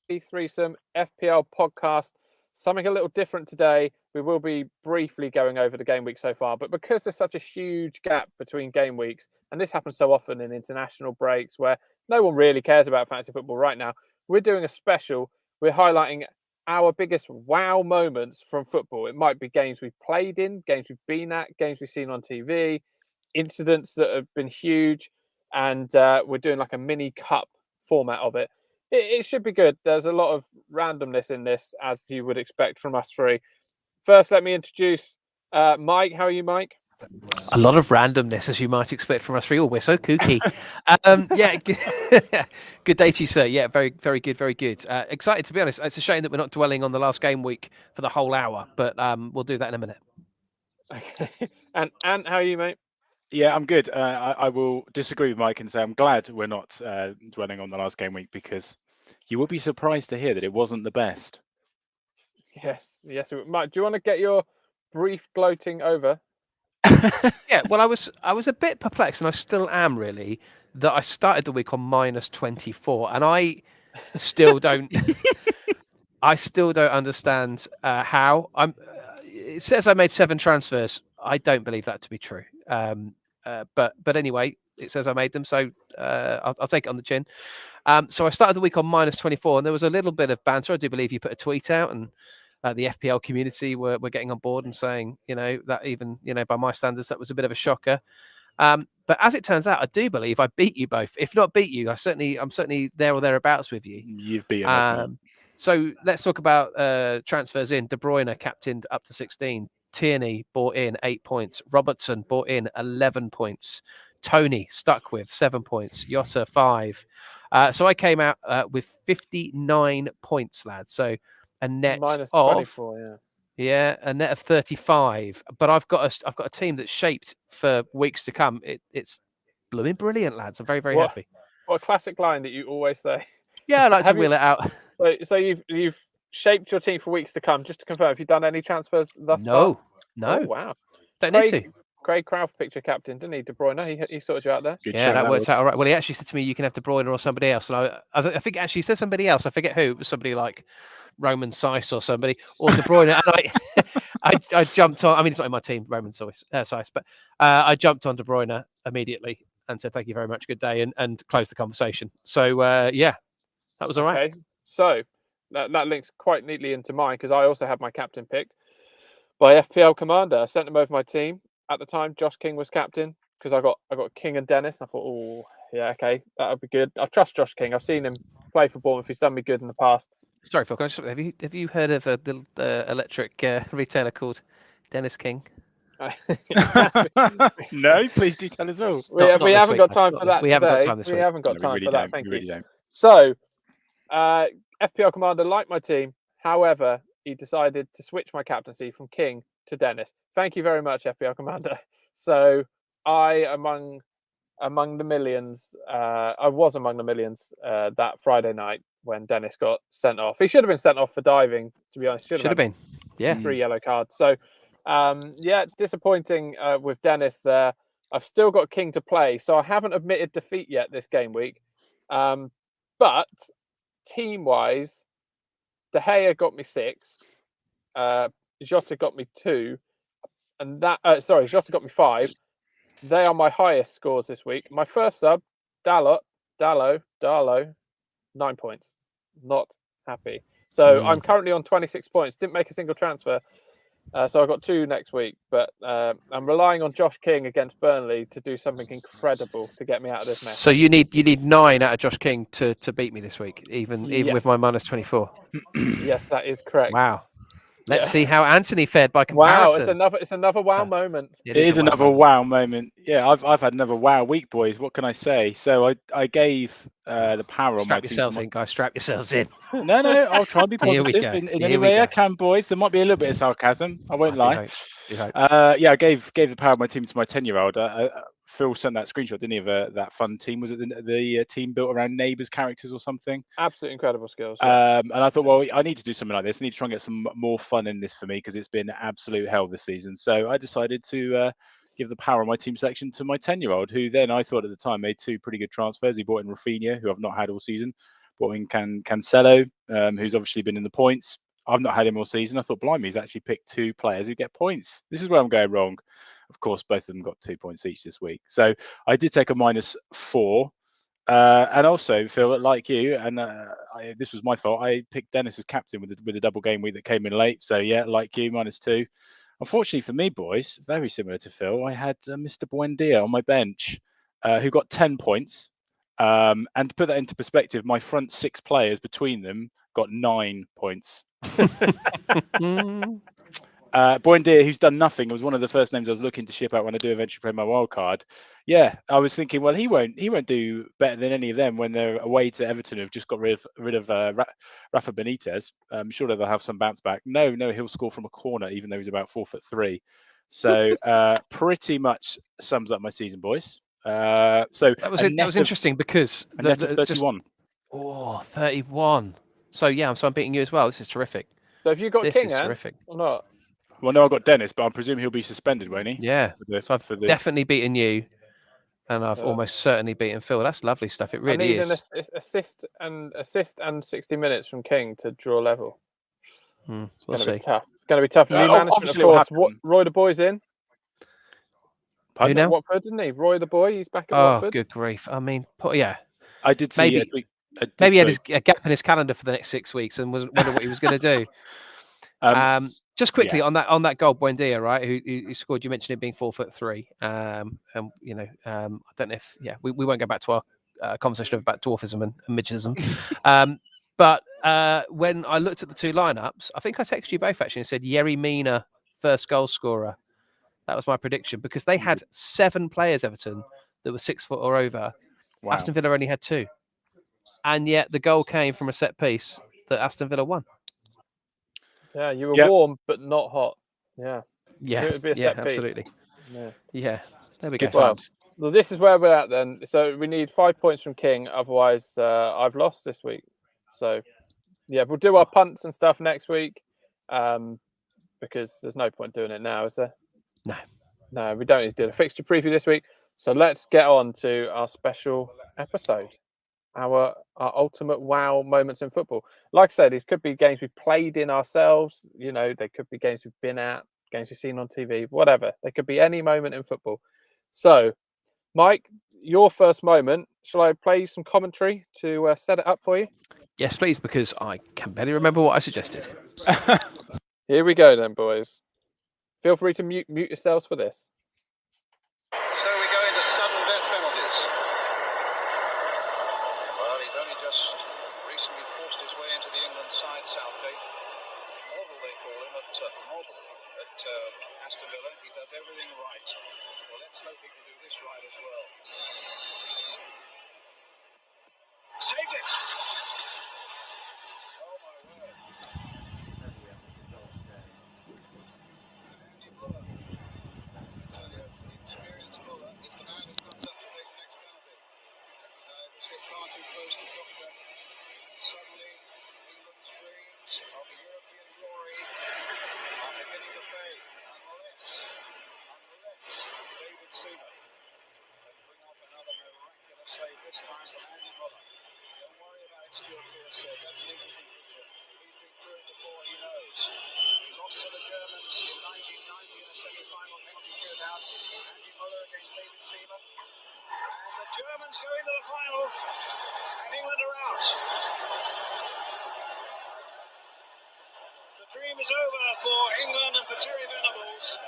Threesome FPL podcast. Something a little different today. We will be briefly going over the game week so far, but because there's such a huge gap between game weeks, and this happens so often in international breaks where no one really cares about fantasy football right now, we're doing a special. We're highlighting our biggest wow moments from football. It might be games we've played in, games we've been at, games we've seen on TV, incidents that have been huge, and we're doing like a mini cup format of it. It should be good. There's a lot of randomness in this, as you would expect from us three. First, let me introduce Mike. How are you, Mike? A lot of randomness, as you might expect from us three. Oh, we're so kooky. Yeah, good day to you, sir. Yeah, very, very good, very good. Excited, to be honest. It's a shame that we're not dwelling on the last game week for the whole hour, but we'll do that in a minute. Okay. And Ant, how are you, mate? Yeah, I'm good. I will disagree with Mike and say I'm glad we're not dwelling on the last game week, because you will be surprised to hear that it wasn't the best. Yes. Mike, do you want to get your brief gloating over? Yeah, well, I was a bit perplexed, and I still am really, that I started the week on -24, and I still don't. I still don't understand how. It says I made 7 transfers. I don't believe that to be true. But anyway, it says I made them, so I'll take it on the chin. So I started the week on -24, and there was a little bit of banter. I do believe you put a tweet out, and the FPL community were getting on board and saying, that even, by my standards, that was a bit of a shocker. But as it turns out, I do believe I beat you both. If not beat you, I'm certainly there or thereabouts with you. You've beaten us, mate. So let's talk about transfers in. De Bruyne captained up to 16. Tierney bought in 8 points. Robertson bought in 11 points. Tony stuck with 7 points. Jota 5. So I came out with 59 points, lads. So a net Minus of 24, yeah, a net of 35. But I've got a team that's shaped for weeks to come. It's blooming brilliant, lads. I'm very, very happy. What a classic line that you always say. Yeah, I like to wheel it out. So you've shaped your team for weeks to come. Just to confirm, have you done any transfers thus far? No. Oh, wow. Don't need to. Craig Crouch picture captain, didn't he? De Bruyne, he sorted you out there. Yeah, that works out all right. Well, he actually said to me, "You can have De Bruyne or somebody else." And I think actually he said somebody else. I forget who. It was somebody like Roman Seiss or somebody, or De Bruyne. And I jumped on. I mean, it's not in my team, Roman Seiss, but I jumped on De Bruyne immediately and said, "Thank you very much, good day," and closed the conversation. So yeah, that was all right. Okay, so that links quite neatly into mine, because I also had my captain picked by FPL Commander. I sent him over my team at the time. Josh King was captain, because I got King and Dennis. I thought, oh yeah, okay, that would be good. I trust Josh King. I've seen him play for Bournemouth. He's done me good in the past. Sorry, Phil. Have you heard of a little electric retailer called Dennis King? No, please do tell us all. We haven't got time for that. We haven't got time this week. We haven't got time for that. Thank you. Don't. So, FPL Commander liked my team. However, he decided to switch my captaincy from King to Dennis. Thank you very much, FPL Commander. So, I among the millions. I was among the millions that Friday night when Dennis got sent off. He should have been sent off for diving, to be honest. Should have been. Yeah. 3 yellow cards. So, yeah, disappointing with Dennis there. I've still got King to play, so I haven't admitted defeat yet this game week. But team-wise, De Gea got me 6. Jota got me 2. And Jota got me 5. They are my highest scores this week. My first sub, Darlow, 9 points. Not happy. So I'm currently on 26 points. Didn't make a single transfer. So I've got 2 next week. But I'm relying on Josh King against Burnley to do something incredible to get me out of this mess. So you need 9 out of Josh King to beat me this week, even with my -24. Yes, that is correct. Wow. Let's see how Anthony fared by comparison. Wow, it's another wow moment. It is another wow moment. Yeah, I've had another wow week, boys. What can I say? So I gave the power on my team. Strap yourselves in, guys. Strap yourselves in. No, I'll try and be positive in any way I can, boys. There might be a little bit of sarcasm. I won't lie. Yeah, I gave the power of my team to my 10-year-old. Phil sent that screenshot, didn't he, of that fun team? Was it the team built around neighbours' characters or something? Absolutely incredible skills. Yeah. And I thought, well, I need to do something like this. I need to try and get some more fun in this for me, because it's been absolute hell this season. So I decided to give the power of my team selection to my 10-year-old, who then I thought at the time made 2 pretty good transfers. He bought in Rafinha, who I've not had all season, brought in Cancelo, who's obviously been in the points. I've not had him all season. I thought, blimey, he's actually picked 2 players who get points. This is where I'm going wrong. Of course, both of them got 2 points each this week. So I did take a -4. And also, Phil, like you, and this was my fault. I picked Dennis as captain with a double game week that came in late. So yeah, like you, -2. Unfortunately for me, boys, very similar to Phil, I had Mr. Buendia on my bench, who got 10 points. And to put that into perspective, my front 6 players between them got 9 points. Buendia, who's done nothing, was one of the first names I was looking to ship out when I do eventually play my wild card. Yeah, I was thinking, well, he won't do better than any of them when they're away to Everton, who've just got rid of Rafa Benitez. Surely they'll have some bounce back. No, he'll score from a corner, even though he's about 4'3". So pretty much sums up my season, boys. So that was interesting because a net of 31. 31. So yeah, I'm beating you as well. This is terrific. So have you got King, terrific. Or not? Well, no, I've got Dennis, but I presume he'll be suspended, won't he? Yeah. So I've definitely beaten you, and I've almost certainly beaten Phil. That's lovely stuff. It really is. I need an assist and 60 minutes from King to draw level. It's going to be tough. It's going to be tough. New management, of course. Roy the Boy's in. Who now? Watford, didn't he? Roy the Boy, he's back at Watford. Oh, good grief. I mean, yeah. I did see maybe he had a gap in his calendar for the next 6 weeks and was wondering what he was going to do. Just quickly on that goal, Buendia, right? Who scored? You mentioned it being 4'3". And you know, I don't know if we won't go back to our conversation about dwarfism and midgetism. But when I looked at the 2 lineups, I think I texted you both actually and said Yerry Mina first goal scorer. That was my prediction because they had 7 players, Everton, that were 6 foot or over. Wow. Aston Villa only had 2, and yet the goal came from a set piece that Aston Villa won. Yeah, you were warm but not hot. Yeah. Yeah. It would be a set piece. Absolutely. Yeah. There we go. Well, this is where we're at then. So we need 5 points from King. Otherwise, I've lost this week. So, yeah, we'll do our punts and stuff next week because there's no point doing it now, is there? No, we don't need to do the fixture preview this week. So let's get on to our special episode. Our ultimate wow moments in football. Like I said, these could be games we've played in ourselves. You know, they could be games we've been at, games we've seen on TV, whatever. They could be any moment in football. So, Mike, your first moment. Shall I play some commentary to set it up for you? Yes, please, because I can barely remember what I suggested. Here we go then, boys. Feel free to mute yourselves for this. So we go into sudden death penalties. Well, he's only just recently forced his way into the England side, Southgate. Immortal, they call him, at Aston Villa. He does everything right. Well, let's hope he can do this right as well. Saved it! Oh, my word. Andy Muller. I tell you, the experienced Muller is the man who comes up to take the next penalty. It was hit far too close to Doctor. And suddenly, England's dreams of the European glory are beginning to fade. Unless David Seaman can bring off another miraculous save, this time from Andy Muller. Don't worry about it, Stuart Pearce said. That's an Englishman picture. He's been through it before, he knows. He lost to the Germans in 1990 in a semi-final penalty shootout. Andy Muller against David Seaman. And the Germans go into the final, and England are out. The dream is over for England and for Terry Venables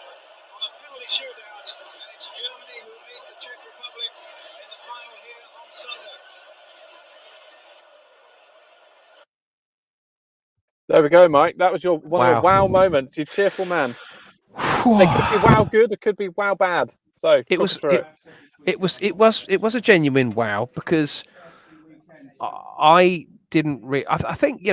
on a penalty shootout, and it's Germany who beat the Czech Republic in the final here on Sunday. There we go, Mike. That was your one of your wow moments. You cheerful man. They could be wow good. It could be wow bad. So it was a genuine wow because I didn't really. I think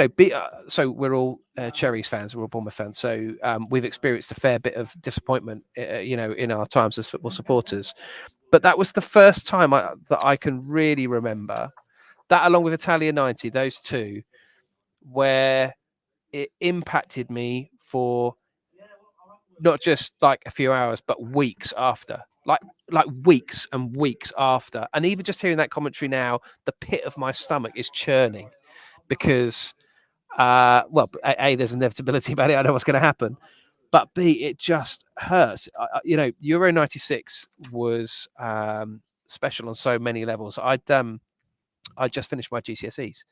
so we're all Cherries fans. We're all Bournemouth fans. So we've experienced a fair bit of disappointment, in our times as football supporters. But that was the first time that I can really remember that, along with Italia 90, those two, where it impacted me for not just like a few hours, but weeks after, like weeks and weeks after. And even just hearing that commentary now, the pit of my stomach is churning because, well, A, there's inevitability about it. I know what's going to happen. But B, it just hurts. Euro 96 was special on so many levels. I just finished my GCSEs.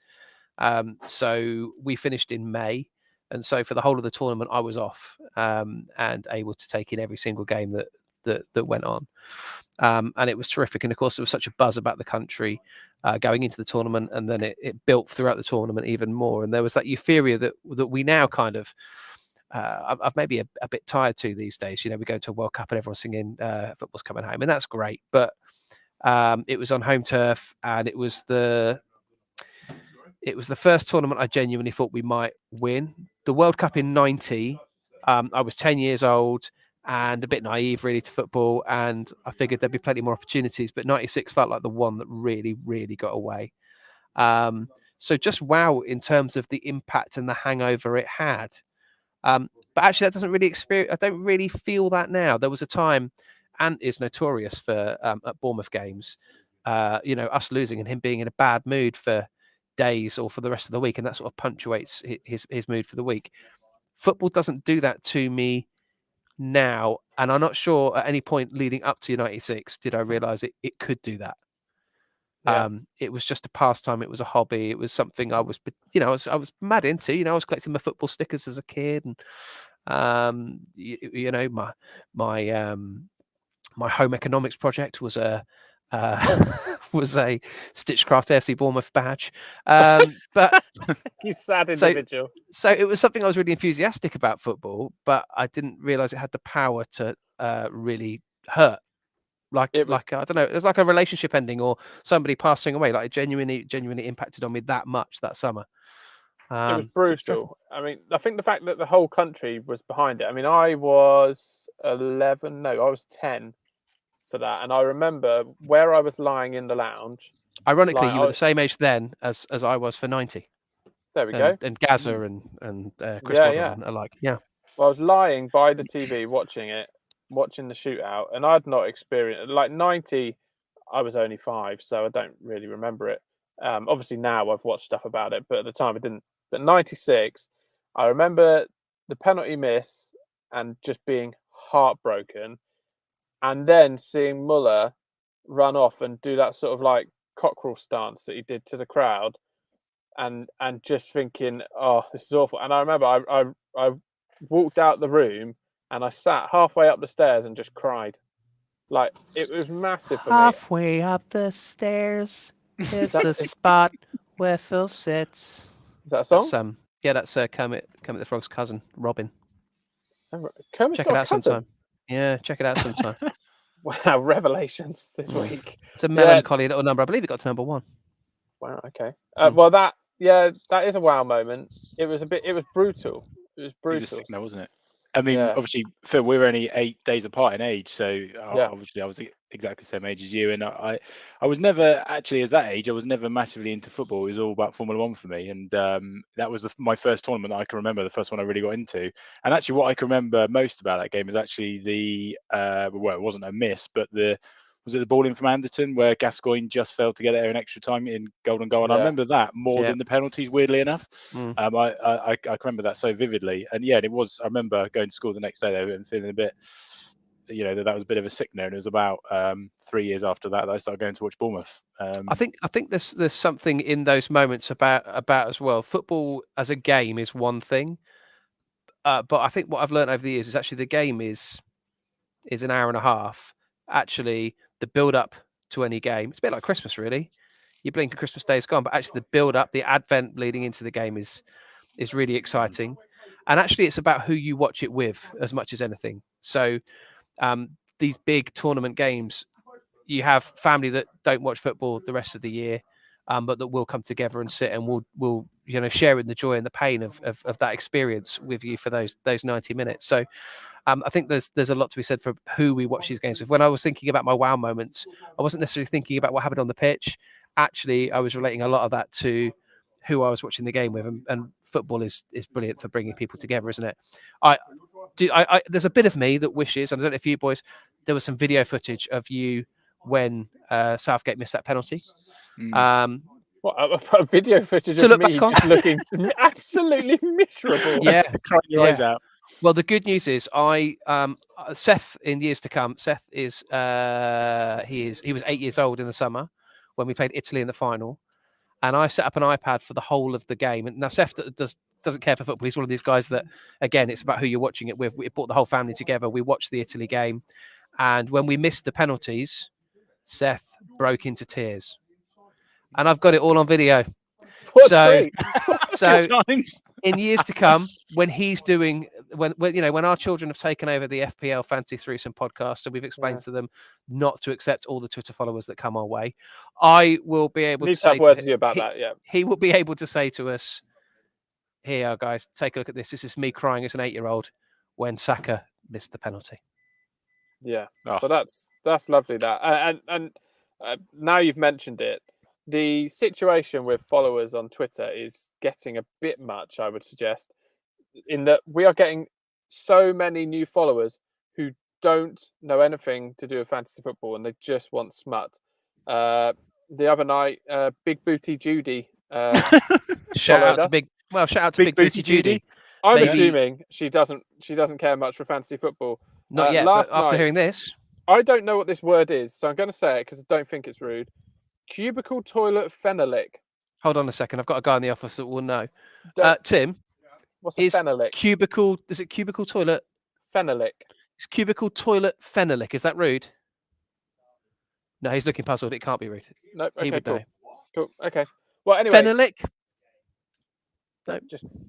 So we finished in May. And so for the whole of the tournament, I was off and able to take in every single game that went on. And it was terrific. And of course, there was such a buzz about the country going into the tournament. And then it built throughout the tournament even more. And there was that euphoria that we now kind of, I've maybe a bit tired to these days. We go to a World Cup and everyone's singing football's coming home. And that's great. But it was on home turf, and it was the first tournament I genuinely thought we might win. The World Cup in 90, I was 10 years old and a bit naive really to football, and I figured there'd be plenty more opportunities, but 96 felt like the one that really, really got away. So just wow in terms of the impact and the hangover it had. But actually that doesn't really I don't really feel that now. There was a time, Ant is notorious for at Bournemouth games, us losing and him being in a bad mood for days or for the rest of the week, and that sort of punctuates his mood for the week. Football doesn't do that to me now, and I'm not sure at any point leading up to 96 did I realize it could do that. It was just a pastime. It was a hobby. It was something I was mad into. I was collecting my football stickers as a kid, and my home economics project was a Stitchcraft AFC Bournemouth badge. But you sad individual. So it was something I was really enthusiastic about football, but I didn't realize it had the power to really hurt. I don't know, it was like a relationship ending or somebody passing away. Like it genuinely impacted on me that much that summer. It was brutal. I mean, I think the fact that the whole country was behind it. I mean, I was 11. No, I was 10 for that, and I remember where I was lying in the lounge. Ironically, you were the same age then as I was for 90. There we go. And Gaza and Chris Waddle and alike. Yeah. Well, I was lying by the TV watching the shootout, and I'd not experienced 90. I was only 5, so I don't really remember it. Obviously now I've watched stuff about it, but at the time I didn't. But 96, I remember the penalty miss and just being heartbroken, and then seeing Muller run off and do that sort of like cockerel stance that he did to the crowd, and just thinking, oh, this is awful. And I remember I walked out the room and I sat halfway up the stairs and just cried. Like, it was massive for me. Halfway up the stairs is the spot where Phil sits. Is that a song? That's Kermit the Frog's cousin, Robin. Kermit's check it out sometime. Yeah, check it out sometime. Wow, revelations this week. It's a melancholy little number. I believe it got to number 1. Wow, okay. Well, that is a wow moment. It was brutal. It was brutal. It was sick now, wasn't it? I mean, obviously, Phil, we're only 8 days apart in age, so obviously I was exactly the same age as you, and I was never actually, as that age, I was never massively into football. It was all about Formula One for me, and that was my first tournament that I can remember, the first one I really got into. And actually, what I can remember most about that game is actually the it wasn't a miss, but was it the ball in from Anderton where Gascoigne just failed to get it there in extra time in golden goal? And I remember that more than the penalties, weirdly enough. I can remember that so vividly. And it was, I remember going to school the next day though and feeling a bit, that was a bit of a sickener. And it was about 3 years after that I started going to watch Bournemouth. I think there's something in those moments about as well. Football as a game is one thing. But I think what I've learned over the years is actually the game is an hour and a half. Actually, the build-up to any game, it's a bit like Christmas, really. You blink and Christmas Day is gone, but actually the build-up, the advent leading into the game is really exciting. And actually, it's about who you watch it with as much as anything. So these big tournament games, you have family that don't watch football the rest of the year, but that will come together and sit and will share in the joy and the pain of that experience with you for those 90 minutes. So I think there's a lot to be said for who we watch these games with. When I was thinking about my wow moments, I wasn't necessarily thinking about what happened on the pitch. Actually, I was relating a lot of that to who I was watching the game with, and football is brilliant for bringing people together, isn't it? There's a bit of me that wishes, and I don't know if you boys, there was some video footage of you when Southgate missed that penalty. What, a video footage To of look me back on. just looking absolutely miserable. Yeah, crying your eyes out. Well, the good news is, Seth in years to come. Seth is he was 8 years old in the summer when we played Italy in the final, and I set up an iPad for the whole of the game. And now Seth doesn't care for football. He's one of these guys that, again, it's about who you're watching it with. We brought the whole family together. We watched the Italy game, and when we missed the penalties, Seth broke into tears, and I've got it all on video. So in years to come, when he's doing, when our children have taken over the FPL Fantasy Threesome podcast, so we've explained to them not to accept all the Twitter followers that come our way, I will be able to say words to you about that. Yeah, he will be able to say to us, "Here, guys, take a look at this. This is me crying as an 8-year-old when Saka missed the penalty." Yeah, so that's lovely. That and now you've mentioned it. The situation with followers on Twitter is getting a bit much, I would suggest, in that we are getting so many new followers who don't know anything to do with fantasy football and they just want smut. The other night, Big Booty Judy. Shout out to Big Booty Judy. I'm assuming she doesn't care much for fantasy football. Not yet, but after hearing this, I don't know what this word is, so I'm going to say it because I don't think it's rude. Cubicle toilet phenolic. Hold on a second. I've got a guy in the office that will know. Tim, what's a phenolic? Is it cubicle toilet phenolic? It's cubicle toilet phenolic. Is that rude? No, he's looking puzzled. It can't be rude. No, okay, he would cool. know. Cool. Okay. Well, anyway. Phenolic?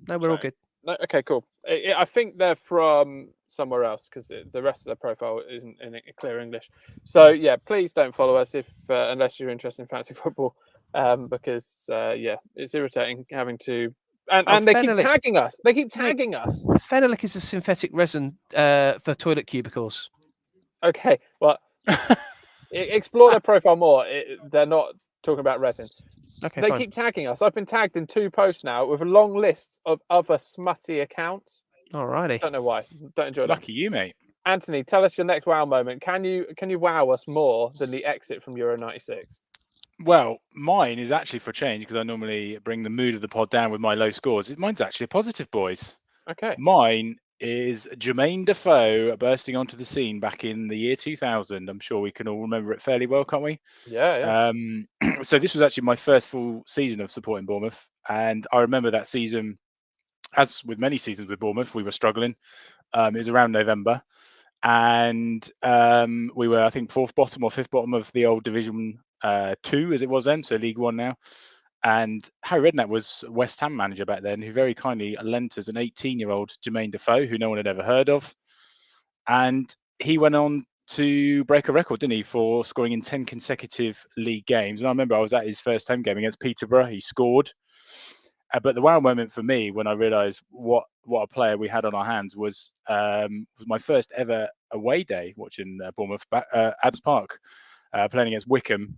No, we're all good. No, okay, cool. I think they're from somewhere else because the rest of their profile isn't in clear English. So yeah, please don't follow us unless you're interested in fantasy football, because it's irritating having to. And they keep tagging us. They keep tagging us. Phenolic is a synthetic resin for toilet cubicles. Okay, well, explore their profile more. They're not talking about resin. Okay, they keep tagging us. I've been tagged in 2 posts now with a long list of other smutty accounts. Alrighty. Don't know why. Don't enjoy it. Lucky you, mate. Anthony, tell us your next wow moment. Can you wow us more than the exit from Euro 96? Well, mine is actually for change because I normally bring the mood of the pod down with my low scores. Mine's actually a positive, boys. Okay. Mine is Jermaine Defoe bursting onto the scene back in the year 2000. I'm sure we can all remember it fairly well, can't we? Yeah. So this was actually my first full season of supporting Bournemouth. And I remember that season, as with many seasons with Bournemouth, we were struggling. It was around November. And we were, I think, 4th bottom or 5th bottom of the old Division 2, as it was then, so League One now. And Harry Redknapp was West Ham manager back then, who very kindly lent us an 18-year-old Jermaine Defoe, who no one had ever heard of. And he went on to break a record, didn't he, for scoring in 10 consecutive league games. And I remember I was at his first home game against Peterborough. He scored. But the wow moment for me when I realised what a player we had on our hands was my first ever away day watching Bournemouth Adams Park, playing against Wickham.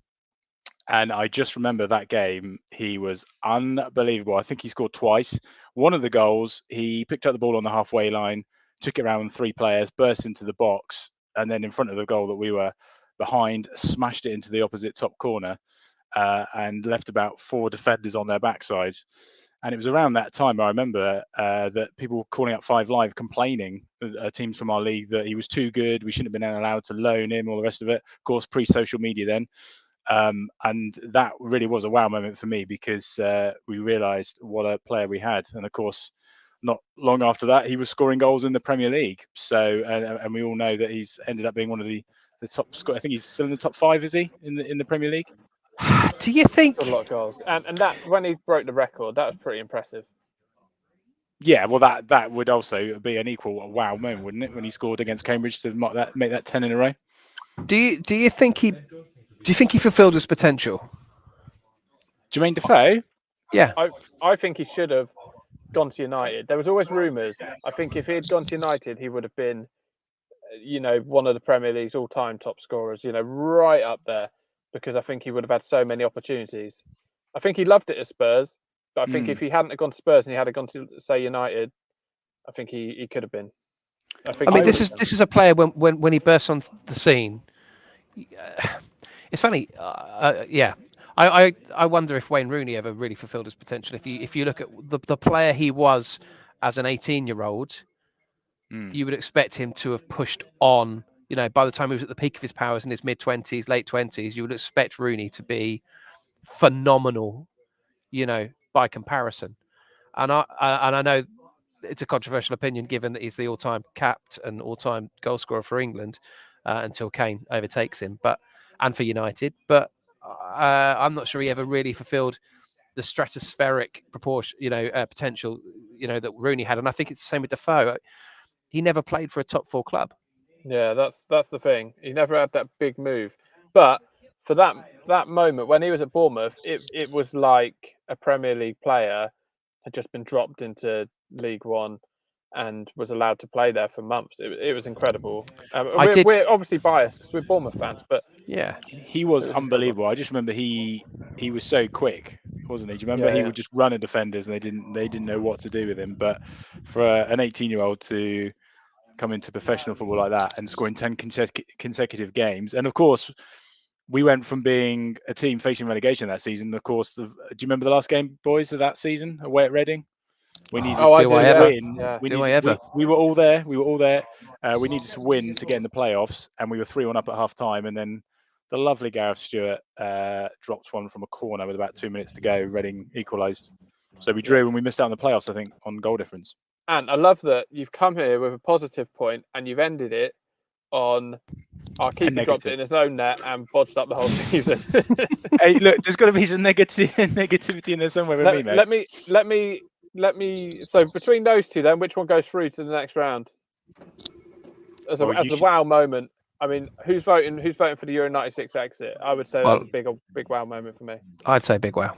And I just remember that game. He was unbelievable. I think he scored twice. One of the goals, he picked up the ball on the halfway line, took it around 3 players, burst into the box, and then in front of the goal that we were behind, smashed it into the opposite top corner, and left about 4 defenders on their backsides. And it was around that time I remember that people were calling up 5 Live complaining, teams from our league, that he was too good. We shouldn't have been allowed to loan him, all the rest of it. Of course, pre-social media then. And that really was a wow moment for me because we realised what a player we had. And of course, not long after that, he was scoring goals in the Premier League. So, and we all know that he's ended up being one of the top. I think he's still in the top 5, is he, in the Premier League? Do you think a lot of goals? And that when he broke the record, that was pretty impressive. Yeah, well, that would also be an equal wow moment, wouldn't it, when he scored against Cambridge to make that 10 in a row? Do you think he fulfilled his potential? Jermaine Defoe? Yeah. I think he should have gone to United. There was always rumours. I think if he had gone to United, he would have been, one of the Premier League's all-time top scorers, right up there, because I think he would have had so many opportunities. I think he loved it at Spurs, but I think if he hadn't have gone to Spurs and he had gone to, say, United, I think he could have been. I mean, this is a player when he bursts on the scene. It's funny, I wonder if Wayne Rooney ever really fulfilled his potential. If you look at the player he was as an 18-year-old, you would expect him to have pushed on. You know, by the time he was at the peak of his powers in his mid-20s, late 20s, you would expect Rooney to be phenomenal, you know, by comparison. And I know it's a controversial opinion, given that he's the all-time capped and all-time goal scorer for England until Kane overtakes him, and for United. But I'm not sure he ever really fulfilled the stratospheric proportion, potential, that Rooney had. And I think it's the same with Defoe. He never played for a top 4 club. Yeah, that's the thing. He never had that big move. But for that moment when he was at Bournemouth, it was like a Premier League player had just been dropped into League One and was allowed to play there for months. It was incredible. We're obviously biased because we're Bournemouth fans, but yeah, he was unbelievable. Incredible. I just remember he was so quick, wasn't he? Do you remember he would just run at defenders and they didn't know what to do with him. But for an 18-year-old to come into professional football like that and scoring 10 consecutive games, and of course we went from being a team facing relegation that season. Of course, do you remember the last game, boys, of that season away at Reading? We needed to win. Yeah. We were all there. We needed to win to get in the playoffs, and we were 3-1 up at half time. And then the lovely Gareth Stewart dropped one from a corner with about 2 minutes to go. Reading equalised. So we drew and we missed out on the playoffs, I think, on goal difference. And I love that you've come here with a positive point and you've ended it on our keeper dropped it in his own net and bodged up the whole season. Hey, look, there's got to be some negativity in there somewhere with me, mate. Let me. So between those two, then, which one goes through to the next round? As a wow moment. I mean, who's voting for the Euro '96 exit? I would say that's a big wow moment for me. I'd say big wow.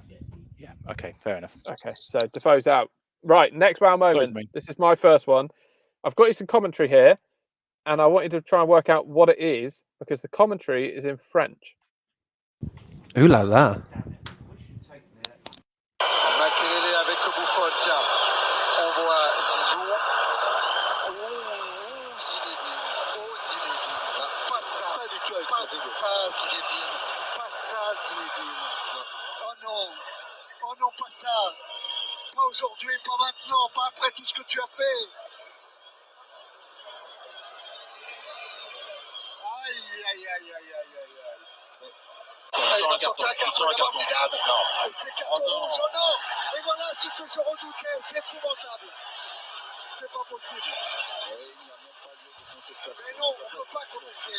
Yeah. Okay. Fair enough. Okay. So Defoe's out. Right. Next wow moment. Sorry, this is my first one. I've got you some commentary here, and I want you to try and work out what it is because the commentary is in French. Ooh la la. Oh non, pas ça. Pas aujourd'hui, pas maintenant, pas après tout ce que tu as fait. Aïe. Il va sortir un carton, regarde Zidane. Et c'est carton rouge, oh non. Et voilà ce que je redoutais, c'est épouvantable. C'est pas possible. Mais non, on ne peut pas contester.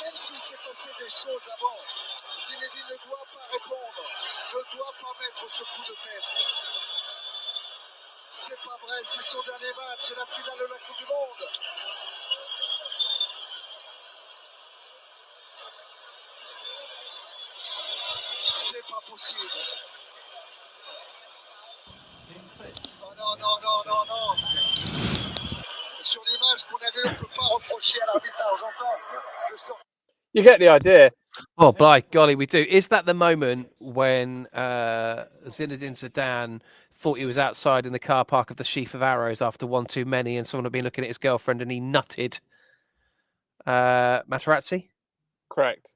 Même s'il s'est passé des choses avant, Zinedine ne doit pas répondre, ne doit pas mettre ce coup de tête. C'est pas vrai, c'est son dernier match, c'est la finale de la Coupe du Monde. C'est pas possible. Oh non. Sur l'image qu'on a vue, on ne peut pas reprocher à l'arbitre argentin de sortir. You get the idea. Oh, by golly, we do. Is that the moment when Zinedine Zidane thought he was outside in the car park of the Sheaf of Arrows after one too many and someone had been looking at his girlfriend and he nutted Materazzi? Correct.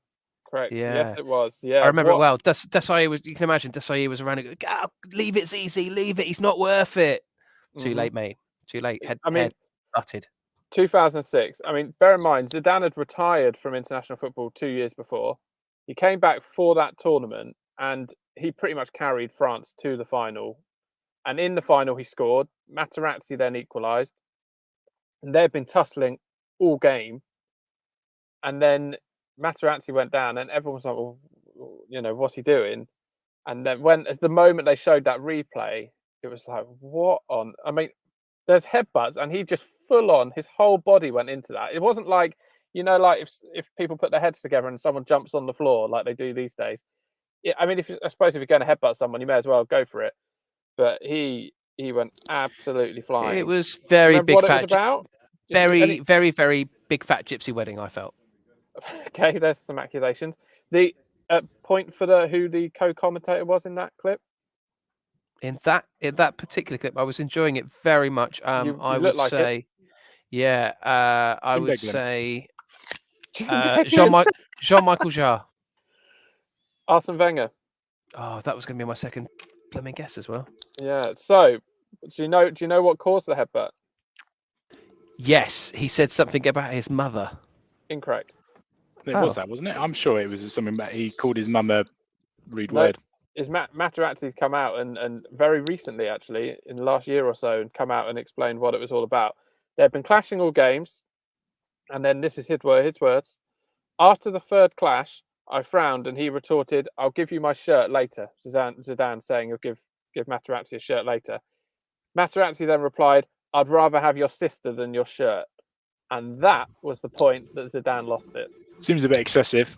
Yeah. Yes, it was. Yeah, I remember it well. Desailly was. You can imagine Desailly was around and go, leave it, Zizi, leave it. He's not worth it. Too late, mate. Too late. Head butted. 2006. I mean, bear in mind, Zidane had retired from international football 2 years before. He came back for that tournament and he pretty much carried France to the final. And in the final, he scored. Materazzi then equalised. And they'd been tussling all game. And then Materazzi went down and everyone was like, well, what's he doing? And then at the moment they showed that replay, it was like, what on? I mean, there's headbutts and he just full on, his whole body went into that. It wasn't like, like if people put their heads together and someone jumps on the floor like they do these days. Yeah, I mean, I suppose if you're going to headbutt someone, you may as well go for it. But he went absolutely flying. It was very big what fat. It was about? Very, very, very big fat gypsy wedding, I felt. Okay, there's some accusations. The point for who the co-commentator was in that clip. In that particular clip, I was enjoying it very much. I would say, I would say Jean-Michel Jarre. Arsene Wenger. Oh, that was going to be my second blooming guess as well. Yeah. So, do you know what caused the headbutt? Yes, he said something about his mother. Incorrect. It was that, wasn't it? I'm sure it was something that he called his mum a rude word. Is Materazzi's come out and very recently, actually, in the last year or so, and come out and explained what it was all about. They've been clashing all games, and then this is his words. After the third clash, I frowned, and he retorted, "I'll give you my shirt later." Zidane saying he'll give Materazzi a shirt later. Materazzi then replied, "I'd rather have your sister than your shirt," and that was the point that Zidane lost it. Seems a bit excessive.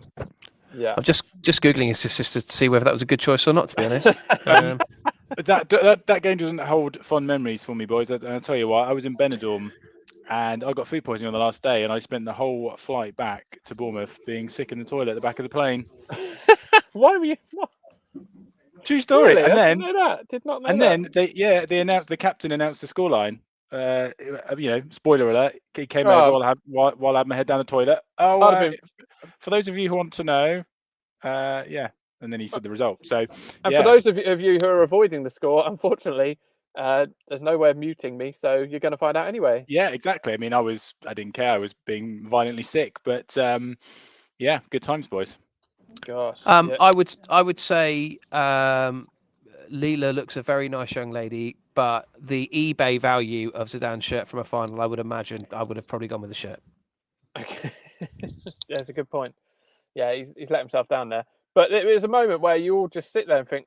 Yeah, I'm just googling his sister to see whether that was a good choice or not. To be honest, that game doesn't hold fond memories for me, boys. I'll tell you what. I was in Benidorm, and I got food poisoning on the last day, and I spent the whole flight back to Bournemouth being sick in the toilet at the back of the plane. Why were you not? True story. Really? And then did not know that. Then they announced, the captain announced the scoreline. Spoiler alert. He came over while I had my head down the toilet. For those of you who want to know, and then he said the result. So, for those of you who are avoiding the score, unfortunately, there's no way of muting me, so you're going to find out anyway. Yeah, exactly. I mean, I didn't care. I was being violently sick, but good times, boys. Gosh. I would say Leela looks a very nice young lady, but the eBay value of Zidane's shirt from a final, I would imagine I would have probably gone with the shirt. Okay. Yeah, that's a good point. Yeah, he's let himself down there. But it was a moment where you all just sit there and think,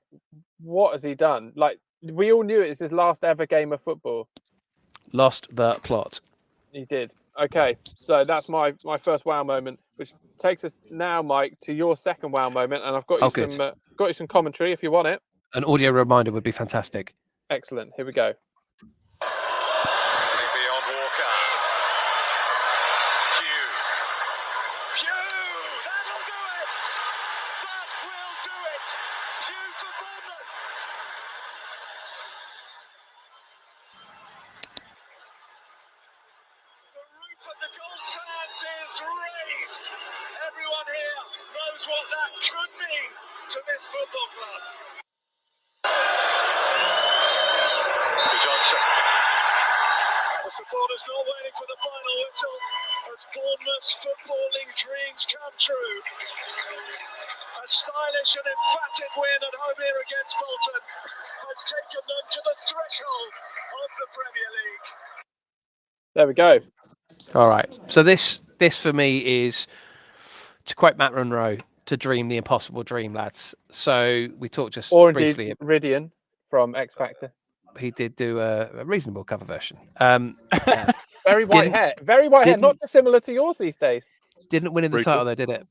what has he done? Like, we all knew it was his last ever game of football. Lost the plot. He did. Okay, so that's my first wow moment, which takes us now, Mike, to your second wow moment, and I've got you some commentary if you want it. An audio reminder would be fantastic. Excellent. Here we go. Beyond Walker. Pugh, that'll do it. That will do it. Pugh for Bournemouth. The roof of the gold sands is raised. Everyone here knows what that could mean to this football club. Johnson. The supporters not waiting for the final whistle as Bournemouth's footballing dreams come true. A stylish and emphatic win at home here against Bolton has taken them to the threshold of the Premier League. There we go. All right. So this for me is, to quote Matt Monro, to dream the impossible dream, lads. So we talked just briefly. Indeed, Ridian from X Factor. He did do a reasonable cover version. Very white hair, not dissimilar to yours these days. Didn't win in the title though, did it?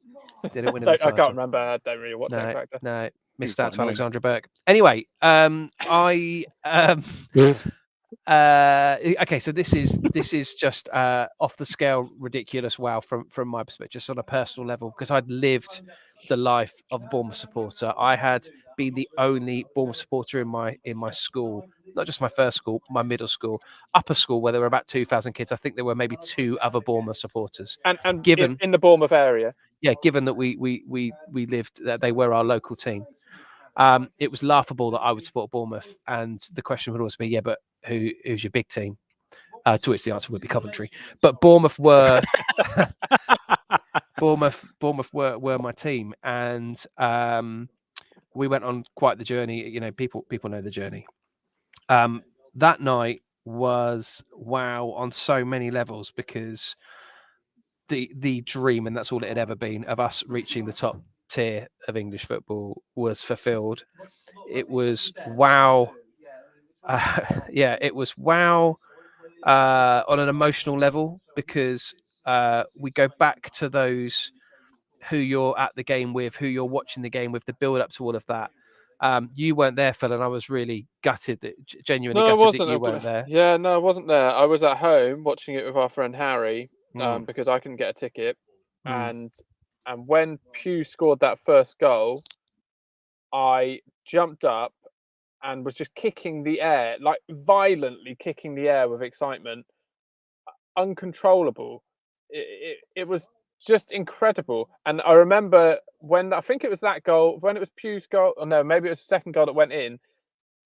Didn't win in the title. I can't remember. I don't really watch X Factor. No, missed out to Alexandra Burke. Anyway, okay, so this is just off the scale ridiculous wow from my perspective, just on a personal level, because I'd lived the life of a Bournemouth supporter. I had been the only Bournemouth supporter in my school, not just my first school, my middle school, upper school, where there were about 2,000 kids. I think there were maybe 2 other Bournemouth supporters. And given in the Bournemouth area, given that we lived, that they were our local team. It was laughable that I would support Bournemouth, and the question would always be, but who's your big team? To which the answer would be Coventry. But Bournemouth were Bournemouth were my team, and we went on quite the journey. You know, people know the journey. That night was wow on so many levels, because the dream, and that's all it had ever been, of us reaching the top tier of English football was fulfilled. It was wow. It was wow on an emotional level, because we go back to those who you're at the game with, who you're watching the game with, the build up to all of that. You weren't there, Phil, and I was really gutted that you weren't there. Yeah, no, I wasn't there. I was at home watching it with our friend Harry, because I couldn't get a ticket. And when Pugh scored that first goal, I jumped up and was just kicking the air, like violently kicking the air with excitement, uncontrollable. It was just incredible. And I remember when I think it was that goal, when it was Pugh's goal, or no, maybe it was the second goal that went in.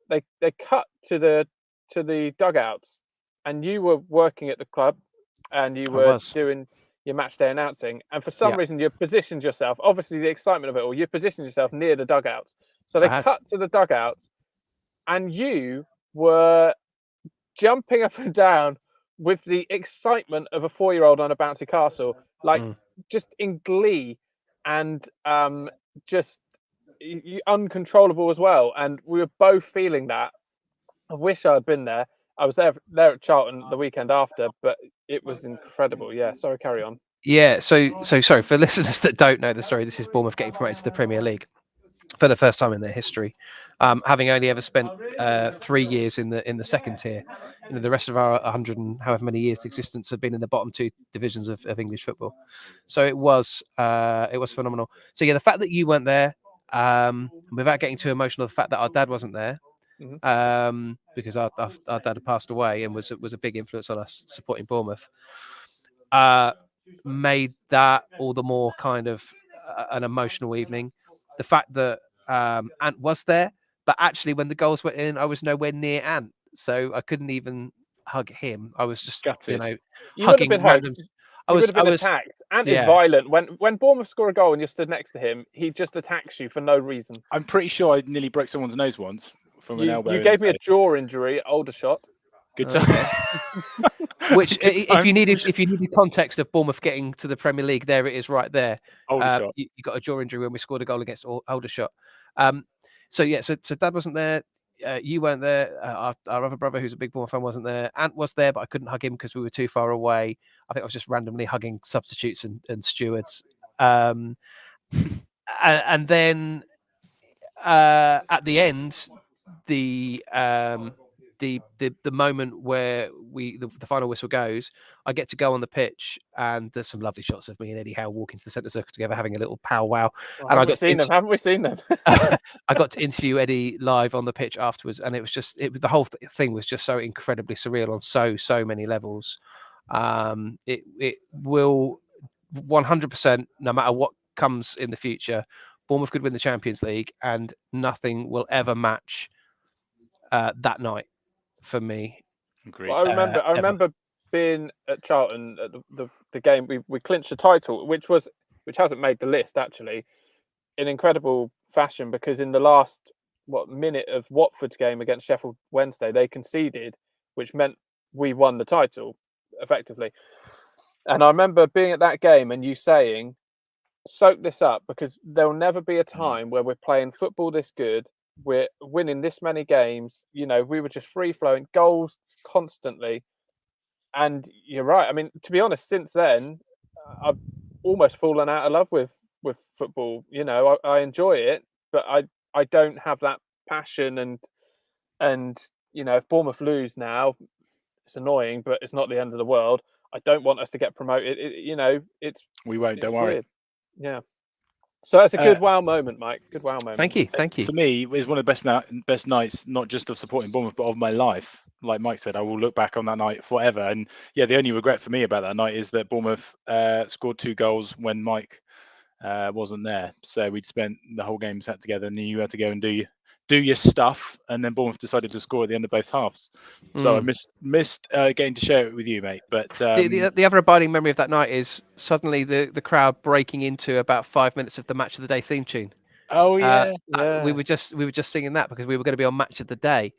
They cut to the dugouts, and you were working at the club, and you were doing your match day announcing, and for some reason you positioned yourself. Obviously, the excitement of it all, you positioned yourself near the dugouts. So they cut to the dugouts, and you were jumping up and down with the excitement of a 4-year-old on a bouncy castle, like just in glee, and just uncontrollable as well. And we were both feeling that. I wish I had been there. I was there at Charlton the weekend after, but it was incredible. Yeah, sorry, carry on. Yeah, so sorry for listeners that don't know the story. This is Bournemouth getting promoted to the Premier League for the first time in their history, having only ever spent 3 years in the second tier. You know, the rest of our 100 and however many years existence have been in the bottom 2 divisions of English football. So it was phenomenal. So yeah, the fact that you weren't there, without getting too emotional, the fact that our dad wasn't there, because our dad had passed away and was a big influence on us supporting Bournemouth, made that all the more kind of an emotional evening. The fact that Ant was there, but actually when the goals went in, I was nowhere near Ant, so I couldn't even hug him. I was just gutted. You hugging random. I was attacked. Ant is violent. When Bournemouth score a goal and you're stood next to him, he just attacks you for no reason. I'm pretty sure I nearly broke someone's nose once from an elbow. You gave me a jaw injury, Aldershot. Good time. Which, if you needed context of Bournemouth getting to the Premier League, there it is, right there. You got a jaw injury when we scored a goal against Aldershot. So Dad wasn't there. You weren't there. Our other brother, who's a big Bournemouth fan, wasn't there. Ant was there, but I couldn't hug him because we were too far away. I think I was just randomly hugging substitutes and stewards. And then at the end, the moment where the final whistle goes, I get to go on the pitch, and there's some lovely shots of me and Eddie Howe walking to the centre circle together, having a little powwow. And haven't we seen them? I got to interview Eddie live on the pitch afterwards, and it was the whole thing was just so incredibly surreal on so many levels. It will 100%, no matter what comes in the future, Bournemouth could win the Champions League, and nothing will ever match that night for me. Agreed. Well, I remember being at Charlton at the game we clinched the title, which hasn't made the list actually, in incredible fashion, because in the last minute of Watford's game against Sheffield Wednesday, they conceded, which meant we won the title effectively. And I remember being at that game and you saying, soak this up, because there'll never be a time where we're playing football this good, we're winning this many games. You know, we were just free flowing goals constantly. And you're right. I mean, to be honest, since then, I've almost fallen out of love with football. You know, I enjoy it, but I don't have that passion. And you know, if Bournemouth lose now, it's annoying, but it's not the end of the world. I don't want us to get promoted. We won't. Don't worry. Weird. Yeah. So that's a good wow moment, Mike. Good wow moment. Thank you. For me, it was one of the best nights, not just of supporting Bournemouth, but of my life. Like Mike said, I will look back on that night forever. And yeah, the only regret for me about that night is that Bournemouth scored 2 goals when Mike wasn't there. So we'd spent the whole game sat together, and you had to go and do your stuff, and then Bournemouth decided to score at the end of both halves. So I missed getting to share it with you, mate. But the other abiding memory of that night is suddenly the crowd breaking into about 5 minutes of the Match of the Day theme tune. Oh yeah, we were just singing that because we were going to be on Match of the Day.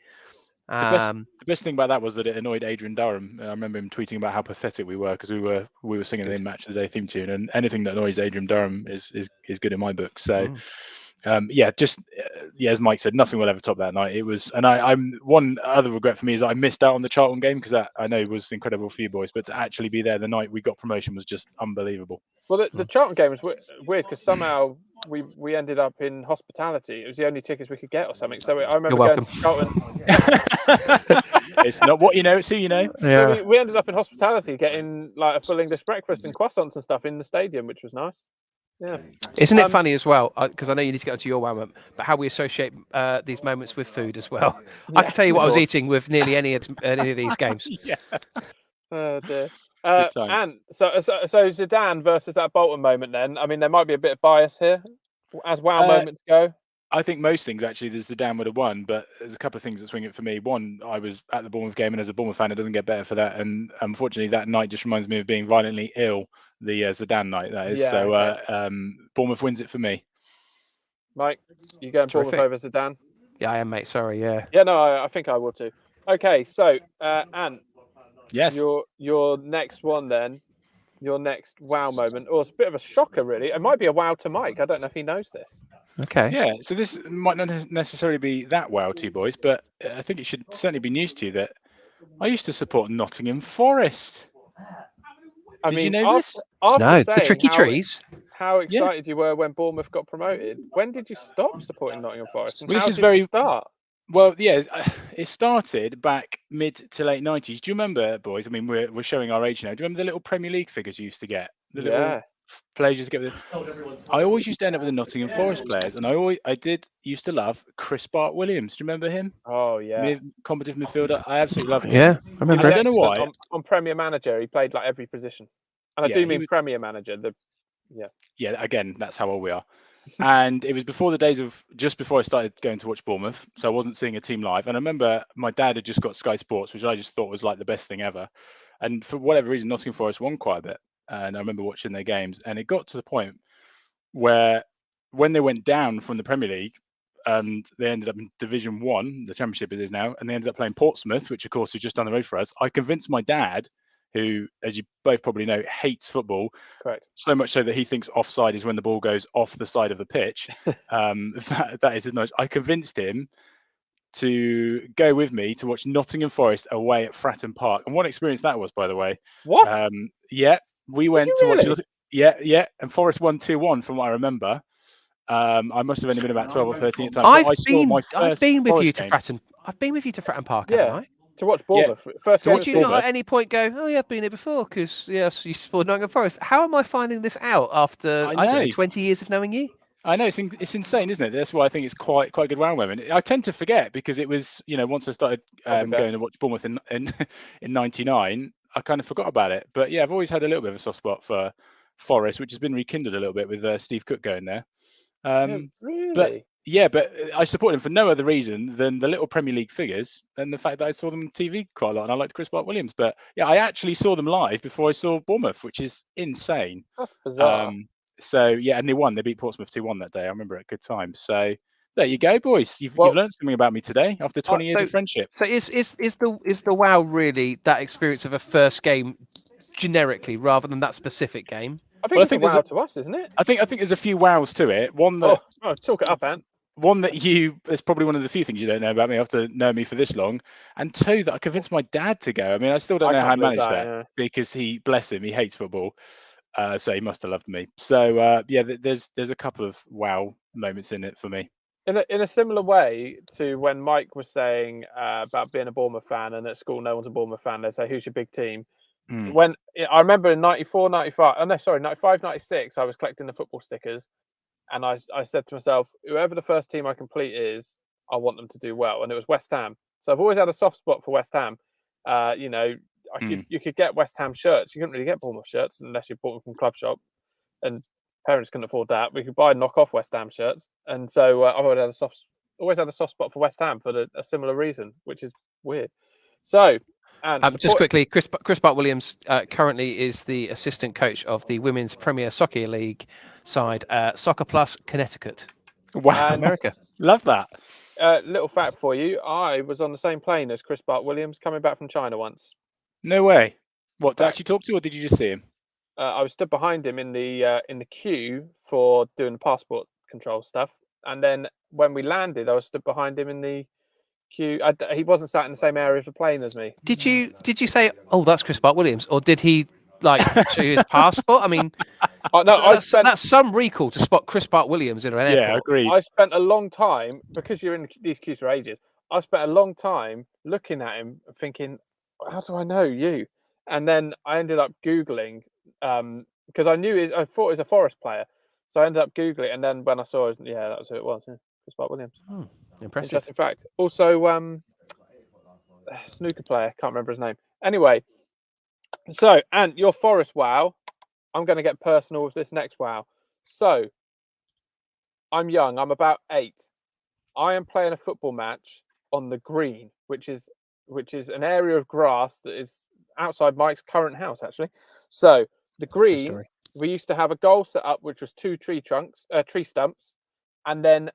The best thing about that was that it annoyed Adrian Durham. I remember him tweeting about how pathetic we were because we were singing the Match of the Day theme tune, and anything that annoys Adrian Durham is good in my book. So. As Mike said, nothing will ever top that night. It was, and I'm one other regret for me is that I missed out on the Charlton game, because that I know was incredible for you boys, but to actually be there the night we got promotion was just unbelievable. Well, the Charlton game was weird because somehow we ended up in hospitality. It was the only tickets we could get or something. So I remember going to Charlton. It's not what you know, it's who you know. Yeah. So we ended up in hospitality, getting like a full English breakfast and croissants and stuff in the stadium, which was nice. Yeah. Isn't it funny as well? Because I know you need to get onto your wow moment, but how we associate these moments with food as well. Yeah, I can tell you what I was eating with nearly any of these games. Yeah. Oh dear. Good times. And so Zidane versus that Bolton moment. Then I mean, there might be a bit of bias here, as moments go. I think most things actually, the Zidane would have won, but there's a couple of things that swing it for me. One, I was at the Bournemouth game, and as a Bournemouth fan, it doesn't get better for that. And unfortunately, that night just reminds me of being violently ill. The Zidane night, that is. Yeah, so okay. Bournemouth wins it for me. Mike, you going Bournemouth over Zidane? Yeah, I am, mate. Sorry, yeah. Yeah, no, I think I will too. Okay, so Ant. Yes. Your next one then. Your next wow moment, or it's a bit of a shocker, really. It might be a wow to Mike. I don't know if he knows this. Okay. Yeah, so this might not necessarily be that wow to you boys, but I think it should certainly be news to you that I used to support Nottingham Forest. Did you know this? No, the tricky trees. How excited you were when Bournemouth got promoted. When did you stop supporting Nottingham Forest? And well, how did you start? Well, yeah, it started back mid to late 90s. Do you remember, boys? I mean, we're showing our age now. Do you remember the little Premier League figures you used to get? The little players you used to get with. I always used to end up with the Nottingham Forest players, and I used to love Chris Bart Williams. Do you remember him? Oh yeah, competitive midfielder. I absolutely loved him. Yeah, I remember. I don't know why. On Premier Manager, he played like every position, and I do mean Premier Manager. Yeah. Again, that's how old we are. And it was just before I started going to watch Bournemouth, so I wasn't seeing a team live. And I remember my dad had just got Sky Sports, which I just thought was like the best thing ever. And for whatever reason, Nottingham Forest won quite a bit. And I remember watching their games, and it got to the point where when they went down from the Premier League, and they ended up in Division 1, the Championship it is now, and they ended up playing Portsmouth, which of course is just down the road for us. I convinced my dad, who, as you both probably know, hates football. Correct. So much so that he thinks offside is when the ball goes off the side of the pitch. That is his knowledge. I convinced him to go with me to watch Nottingham Forest away at Fratton Park. And what experience that was, by the way. What? Yeah, we went to watch. Yeah, and Forest won 2-1 from what I remember. I must have only been about 12 or 13 at the time. I've been with you to Fratton Park, haven't I? To watch Bournemouth. First game. Did you not at any point go, oh yeah, I've been here before because yes, you support Nottingham Forest? How am I finding this out after I don't know 20 years of knowing you? I know it's insane, isn't it? That's why I think it's quite a good wow moment. I tend to forget because it was, once I started going to watch Bournemouth in '99, I kind of forgot about it. But yeah, I've always had a little bit of a soft spot for Forest, which has been rekindled a little bit with Steve Cook going there. Really? But I support him for no other reason than the little Premier League figures and the fact that I saw them on TV quite a lot, and I liked Chris Bart Williams. But yeah, I actually saw them live before I saw Bournemouth, which is insane. That's bizarre. So yeah, and they won. They beat Portsmouth 2-1 that day. I remember it. Good time. So there you go, boys. You've learned something about me today after 20 years of friendship. So is the wow really that experience of a first game generically rather than that specific game? I think it's a wow to us, isn't it? I think there's a few wows to it. One that talk it up, Ant. One that it's probably one of the few things you don't know about me after knowing me for this long, and two that I convinced my dad to go. I mean, I still don't know how I managed that because bless him, he hates football, so he must have loved me. So there's a couple of wow moments in it for me. In a similar way to when Mike was saying about being a Bournemouth fan, and at school no one's a Bournemouth fan, they say, who's your big team? When I remember in 94, 95, 95, 96, I was collecting the football stickers, and I said to myself, whoever the first team I complete is, I want them to do well, and it was West Ham. So I've always had a soft spot for West Ham. You could get West Ham shirts. You couldn't really get Bournemouth shirts unless you bought them from Club Shop, and parents couldn't afford that. We could buy knockoff West Ham shirts, and so I've always had a soft spot for West Ham for a similar reason, which is weird. So. Just quickly, Chris Bart Williams currently is the assistant coach of the Women's Premier Soccer League side, Soccer Plus Connecticut. Wow, America. Love that. Little fact for you: I was on the same plane as Chris Bart Williams coming back from China once. No way. What, to actually talk to, or did you just see him? I was stood behind him in the queue for doing the passport control stuff, and then when we landed, I was stood behind him in the queue. He wasn't sat in the same area of the plane as me. Did you say, "Oh, that's Chris Bart Williams," or did he show you his passport? I mean, that's some recall to spot Chris Bart Williams in an airport. Yeah, agreed. I spent a long time because you're in these queues for ages. I spent a long time looking at him, thinking, "How do I know you?" And then I ended up Googling because I thought he was a Forest player, so I ended up Googling, and then when I saw, that was who it was. Yeah, Chris Bart Williams. Impressive. Interesting fact. Also, snooker player, can't remember his name. Anyway, So, and your Forest wow, I'm going to get personal with this next wow. So, I'm young. I'm about 8. I am playing a football match on the green, which is an area of grass that is outside Mike's current house, actually. So the green, we used to have a goal set up, which was 2 tree stumps, and then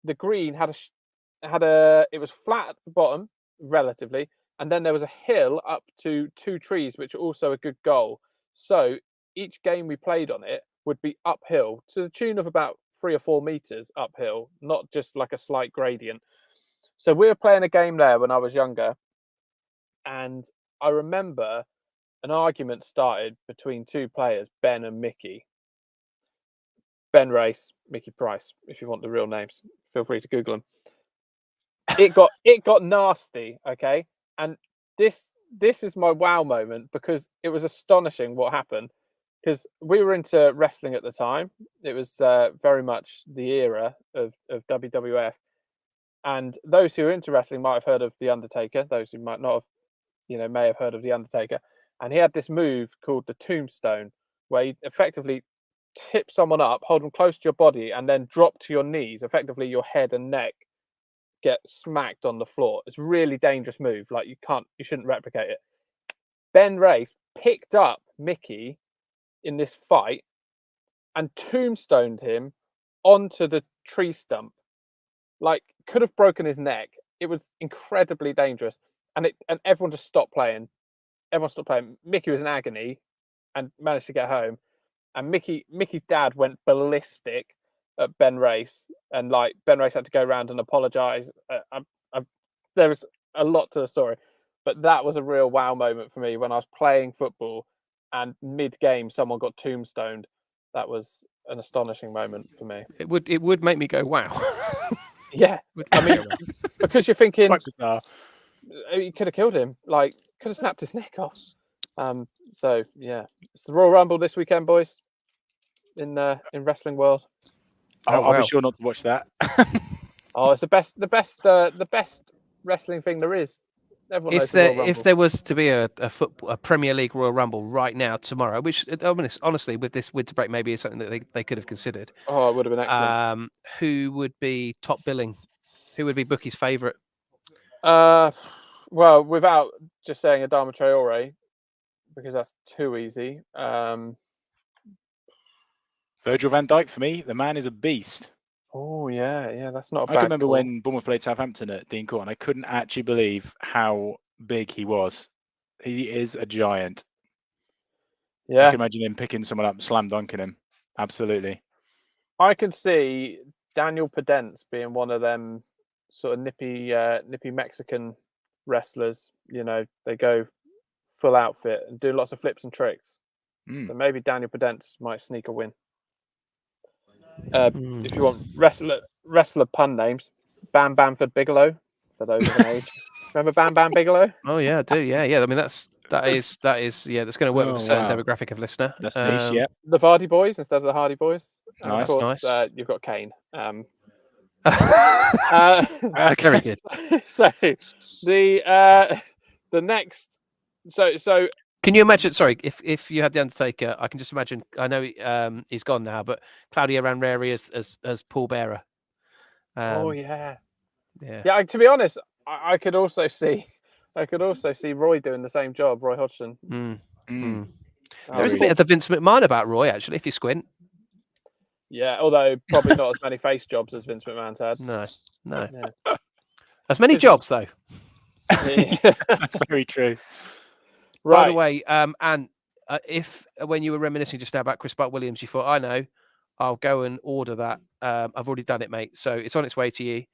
the green had it was flat at the bottom, relatively, and then there was a hill up to 2 trees, which are also a good goal. So each game we played on it would be uphill to the tune of about 3 or 4 meters uphill, not just like a slight gradient. So we were playing a game there when I was younger, and I remember an argument started between 2 players, Ben and Mickey. Ben Race, Mickey Price, if you want the real names, feel free to Google them. It got nasty, okay? And this is my wow moment, because it was astonishing what happened. Because we were into wrestling at the time. It was very much the era of WWF. And those who are into wrestling might have heard of The Undertaker. Those who might not have, may have heard of The Undertaker. And he had this move called the Tombstone, where you effectively tip someone up, hold them close to your body, and then drop to your knees. Effectively, your head and neck get smacked on the floor. It's a really dangerous move. Like, you shouldn't replicate it. Ben Race picked up Mickey in this fight and tombstoned him onto the tree stump. Like, could have broken his neck. It was incredibly dangerous, and everyone just stopped playing. Everyone stopped playing. Mickey was in agony and managed to get home, and Mickey's dad went ballistic at Ben Race, and like Ben Race had to go around and apologize. There was a lot to the story, but that was a real wow moment for me when I was playing football and mid-game someone got tombstoned. That was an astonishing moment for me. It would make me go wow. Yeah, I mean, because you're thinking you could have killed him, like could have snapped his neck off. So yeah, it's the Royal Rumble this weekend, boys, in wrestling world. I'll be sure not to watch that. Oh, it's the best wrestling thing there is. Everyone knows the Royal Rumble. If there was to be a Premier League Royal Rumble right now tomorrow, which honestly with this winter break maybe is something that they could have considered. Oh, it would have been excellent. Who would be top billing? Who would be Bookie's favourite? Well, without just saying Adama Traore, because that's too easy. Virgil Van Dyke for me. The man is a beast. Oh yeah, that's not a bad I can remember call. when Bournemouth played Southampton at Dean Court, and I couldn't actually believe how big he was. He is a giant. Yeah, I can imagine him picking someone up and slam dunking him. Absolutely. I can see Daniel Pedence being one of them sort of nippy Mexican wrestlers. They go full outfit and do lots of flips and tricks. So maybe Daniel Pedence might sneak a win. If you want wrestler pun names, Bam Bamford Bigelow, for those of an age. Remember Bam Bam Bigelow? Oh yeah, I do. Yeah. I mean that is that's going to work with a certain demographic of listener. That's nice. Yeah. The Vardy Boys instead of the Hardy Boys. Nice, of course, nice. You've got Kane. Very good. So the next. So. Can you imagine? Sorry, if you had the Undertaker, I can just imagine. I know he's gone now, but Claudio Ranieri as Paul Bearer. Oh yeah. To be honest, I could also see Roy doing the same job. Roy Hodgson. There is a bit of the Vince McMahon about Roy, actually, if you squint. Yeah, although probably not as many face jobs as Vince McMahon's had. No. Yeah. As many jobs though. That's very true. Right. By the way, and if when you were reminiscing just now about Chris Buck-Williams, you thought, I know, I'll go and order that. I've already done it, mate. So it's on its way to you.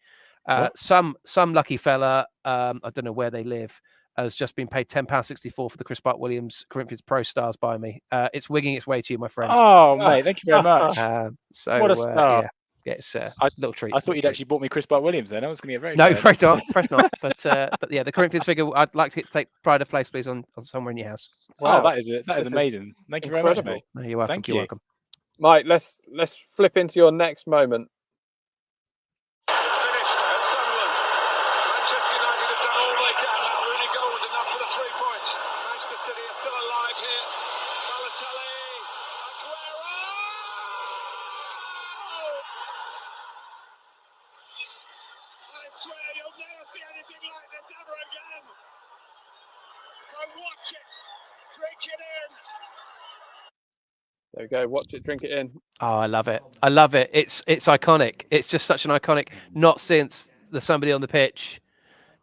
Some lucky fella, I don't know where they live, has just been paid £10.64 for the Chris Buck-Williams Corinthians Pro Stars by me. It's wigging its way to you, my friend. Oh, mate, thank you very much. What a star. Yeah. It's a little treat. I thought you'd actually bought me Chris Buck-Williams then. I was going to get very No, afraid not. But yeah, the Corinthians figure, I'd like to take pride of place, please, on somewhere in your house. Wow, that is amazing. Thank you very much, mate. No, you're welcome. You're welcome. Mike, let's flip into your next moment. It's finished at Sunderland. Manchester United have done all they can. That Rooney goal was enough for the 3 points. Manchester City are still alive here. watch it, drink it in. There we go. Watch it, drink it in. Oh, I love it. I love it. It's iconic. It's just such an iconic. Not since there's somebody on the pitch.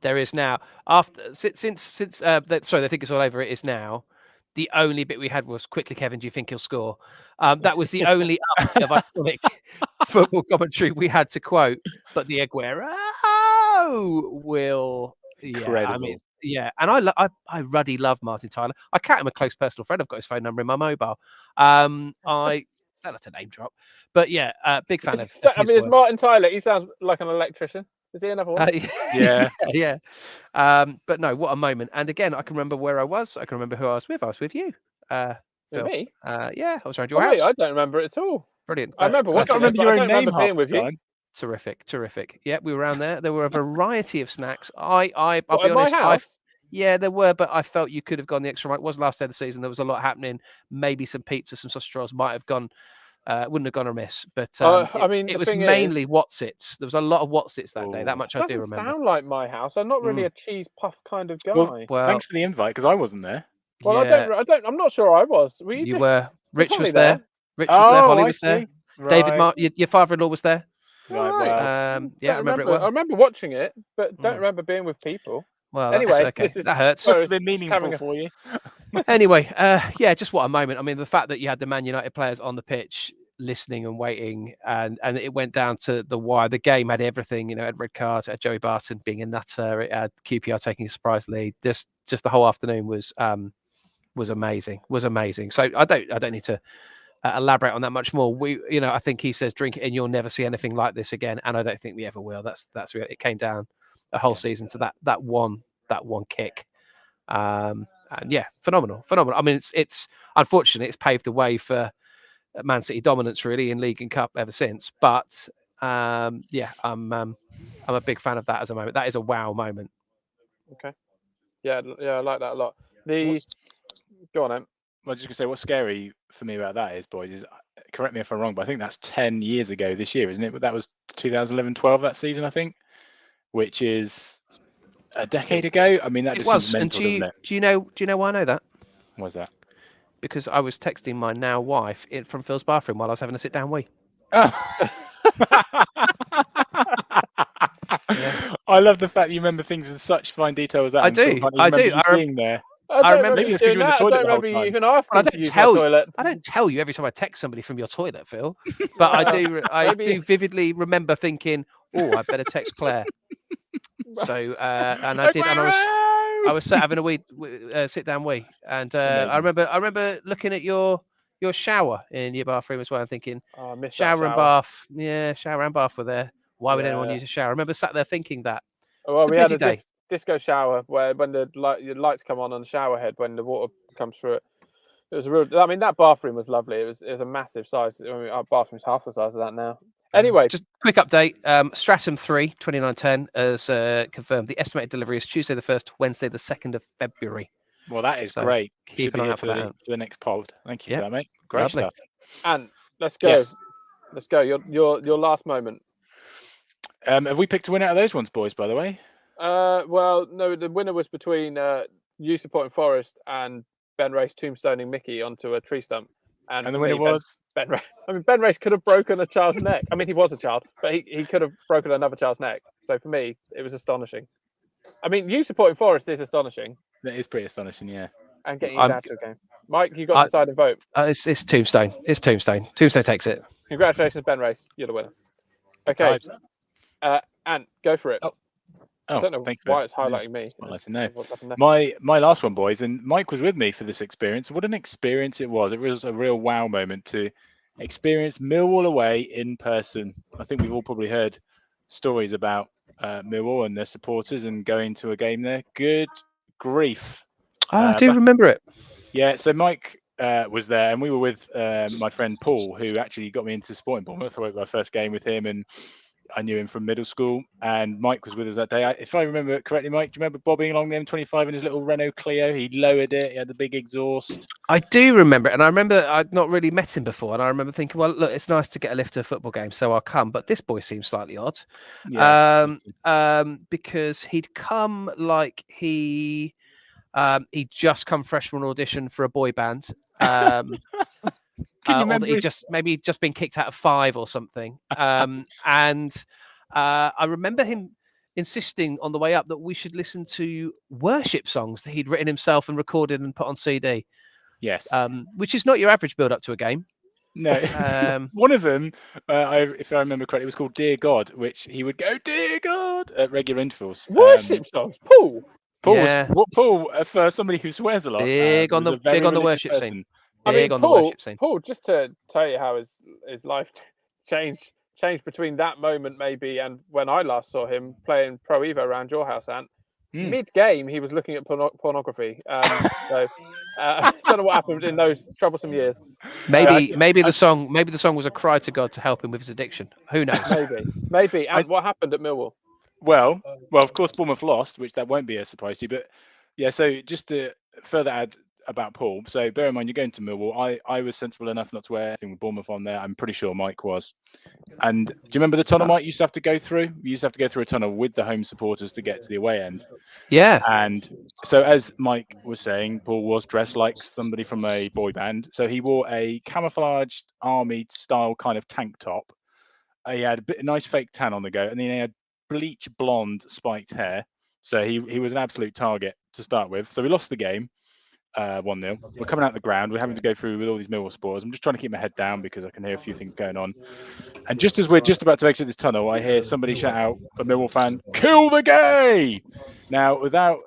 There is now. After since sorry, I think it's all over. It is now. The only bit we had was quickly, Kevin. Do you think he'll score? That was the only bit of iconic football commentary we had to quote. But the Aguero will, incredible. I mean, yeah. And I ruddy love Martin Tyler. I count him a close personal friend. I've got his phone number in my mobile. That's a name drop, but yeah, big fan of. I mean, it's Martin Tyler. He sounds like an electrician. Is he another one? Yeah. Yeah. But no, what a moment. And again, I can remember where I was. I can remember who I was with. I was with you. With me? Yeah, I was around your house. Wait, I don't remember it at all. Brilliant. I remember I can't remember your own name half the time. Terrific. Yeah, we were around there. There were a variety of snacks. I'll be My honest. house? Yeah, there were, but I felt you could have gone the extra mile. It was last day of the season. There was a lot happening. Maybe some pizza, some sausage rolls might have gone. Wouldn't have gone amiss, but I mean, it was mainly Watsits. There was a lot of Watsits that day. That much I do doesn't remember. Sound like my house. I'm not really a cheese puff kind of guy. Well, thanks for the invite because I wasn't there. Well, yeah. I don't. I'm not sure I was. Were you? You were. Rich was there. there. Rich was there. Holly I was there. see. Right. David, your father-in-law was there. Right. Well, Yeah, I remember it well. I remember watching it, but don't remember being with people. Well, anyway, okay. That hurts. Must have been meaningful for you. Anyway, yeah, just what a moment. I mean, the fact that you had the Man United players on the pitch listening and waiting, and it went down to the wire. The game had everything, had red cards, it had Joey Barton being a nutter, it had QPR taking a surprise lead. Just the whole afternoon was amazing. So I don't need to elaborate on that much more. I think he says drink it and you'll never see anything like this again, and I don't think we ever will. That's real. It came down a whole season to that one kick. And yeah, phenomenal. I mean, it's unfortunate it's paved the way for Man City dominance really in League and Cup ever since. But yeah, I'm a big fan of that as a moment. That is a wow moment. Okay. Yeah, I like that a lot. Go on, Em. I was just gonna say what's scary for me about that is, boys, is correct me if I'm wrong, but I think that's 10 years ago this year, isn't it? But that was 2011-12 that season, I think, which is a decade ago. I mean, that just seems mental, doesn't it? Do you know why I know that? Why's that? Because I was texting my now wife from Phil's bathroom while I was having a sit down wee. Oh. I love the fact you remember things in such fine detail as that. I do. Being there. I remember maybe it's because you were in the toilet the whole time. Even asking to use my toilet. I don't tell you every time I text somebody from your toilet, Phil. But I do vividly remember thinking, "Oh, I better text Claire." So and I did, and I was sat having a wee sit down wee, and I remember looking at your shower in your bathroom as well, and thinking, shower and bath, shower and bath were there. Why would anyone use a shower? I remember sat there thinking that. Well, we had a disco shower where when the lights come on the shower head when the water comes through it. It was a real. I mean, that bathroom was lovely. It was a massive size. I mean, our bathroom's half the size of that now. Anyway, just quick update. Stratum 3 2910 has confirmed the estimated delivery is Tuesday the 1st, Wednesday the 2nd of February. Well, that is great. Keep an eye out for the next pod. Thank you for that, mate. Great Lovely stuff. And let's go. Yes. Let's go. Your last moment. Have we picked a winner out of those ones, boys? By the way. Well, no. The winner was between you supporting Forest and Ben Race tombstoning Mickey onto a tree stump. And the winner was Ben Race. I mean, Ben Race could have broken a child's neck. I mean, he was a child, but he could have broken another child's neck. So for me, it was astonishing. I mean, you supporting Forest is astonishing. That is pretty astonishing, yeah. And getting you down to a game. Mike, you got to decide and vote. It's Tombstone. It's Tombstone. Tombstone takes it. Congratulations, Ben Race. You're the winner. Okay. And go for it. I don't know why it's highlighting me. What's happened there? My last one, boys, and Mike was with me for this experience. What an experience it was. It was a real wow moment to experience Millwall away in person. I think we've all probably heard stories about Millwall and their supporters and going to a game there. Good grief. I do remember it. Yeah, so Mike was there, and we were with my friend Paul, who actually got me into supporting Bournemouth. I went my first game with him, and I knew him from middle school, and Mike was with us that day. If I remember correctly, Mike, do you remember bobbing along the M25 in his little Renault Clio? He lowered it. He had the big exhaust. I do remember it, and I remember I'd not really met him before, and I remember thinking, well, look, it's nice to get a lift to a football game, so I'll come. But this boy seems slightly odd, because he'd come like he He'd just come fresh from an audition for a boy band. Can you remember Maybe just been kicked out of 5 or something. And I remember him insisting on the way up that we should listen to worship songs that he'd written himself and recorded and put on CD. Yes. Which is not your average build up to a game. No. One of them, if I remember correctly, was called Dear God, which he would go, Dear God, at regular intervals. Worship songs, Paul. Paul, for somebody who swears a lot, big on the worship scene. Paul, just to tell you how his life changed between that moment maybe and when I last saw him playing Pro Evo around your house, Ant. Mid-game, he was looking at pornography. So I don't know what happened in those troublesome years. Maybe the song was a cry to God to help him with his addiction. Who knows? Maybe. And what happened at Millwall? Well, of course, Bournemouth lost, which that won't be a surprise to you. But yeah, so just to further add about Paul, so bear in mind you're going to Millwall. I was sensible enough not to wear anything with Bournemouth on there. I'm pretty sure Mike was. And do you remember the tunnel Mike used to have to go through? You used to have to go through a tunnel with the home supporters to get to the away end. Yeah. And so as Mike was saying, Paul was dressed like somebody from a boy band. So he wore a camouflaged army style kind of tank top. He had a nice fake tan on the go, and then he had bleach blonde spiked hair. So he was an absolute target to start with. So we lost the game. 1-0. We're coming out the ground. We're having to go through with all these Millwall supporters. I'm just trying to keep my head down because I can hear a few things going on. And just as we're just about to exit this tunnel, I hear somebody shout out, a Millwall fan, "Kill the gay!" Now, without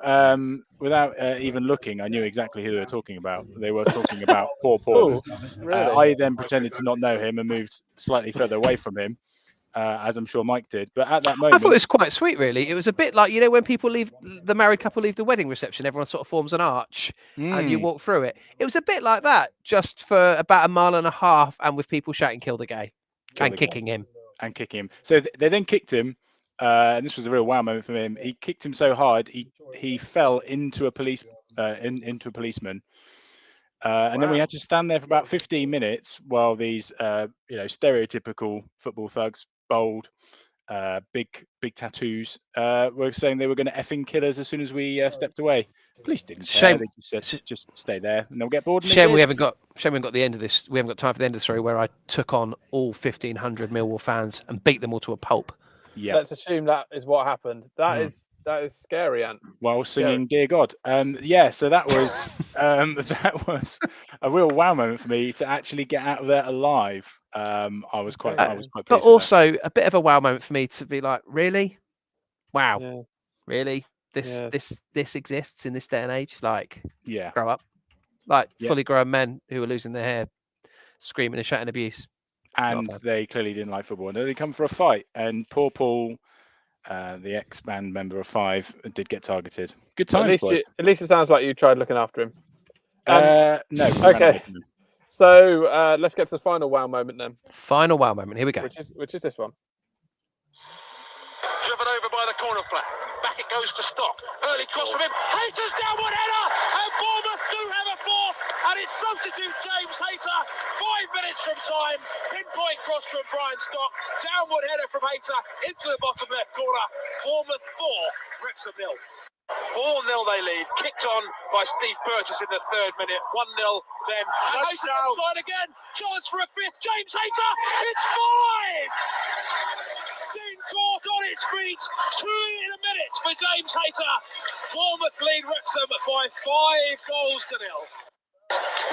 even looking, I knew exactly who they were talking about. They were talking about poor Paul. Really? I then pretended to not know him and moved slightly further away from him. As I'm sure Mike did, but at that moment, I thought it was quite sweet. Really, it was a bit like when people leave, the married couple leave the wedding reception, everyone sort of forms an arch, and you walk through it. It was a bit like that, just for about 1.5 miles, and with people shouting "Kill the gay" and kicking him. So they then kicked him, and this was a real wow moment for him. He kicked him so hard he fell into a policeman. And then we had to stand there for about 15 minutes while these, stereotypical football thugs, bold, big tattoos, were saying they were going to effing kill us as soon as we stepped away. Police didn't care. They just said, just stay there and they'll get bored. Shame we haven't got the end of this. We haven't got time for the end of the story where I took on all 1,500 Millwall fans and beat them all to a pulp. Yeah. Let's assume that is what happened. That is scary, Ant. While singing "Dear God," so that was a real wow moment for me to actually get out of there alive. I was quite pleased. But also a bit of a wow moment for me to be like, really, wow, really, this exists in this day and age. Like, grow up, fully grown men who are losing their hair, screaming and shouting abuse, and they clearly didn't like football. And they come for a fight, and poor Paul. The ex-band member of 5 did get targeted. Good times, at least it sounds like you tried looking after him. No. Okay. So let's get to the final wow moment then. Final wow moment. Here we go. Which is this one. Driven over by the corner flag. Back it goes to Stock. Early cross from him. Hayter's downward header. And Bournemouth do have a 4. And it's substitute James Hayter. 5 minutes from time. Pinpoint cross from Brian Stock. Downward header from Hayter into the bottom left corner. Bournemouth 4. Wrexham 0. 4-0 they lead. Kicked on by Steve Purchase in the 3rd minute. 1-0 then. And Hayter inside again. Chance for a 5th. James Hayter. It's 5. Dean Court on its feet. 2 in a minute for James Hayter. Bournemouth lead Wrexham by 5 goals to 0.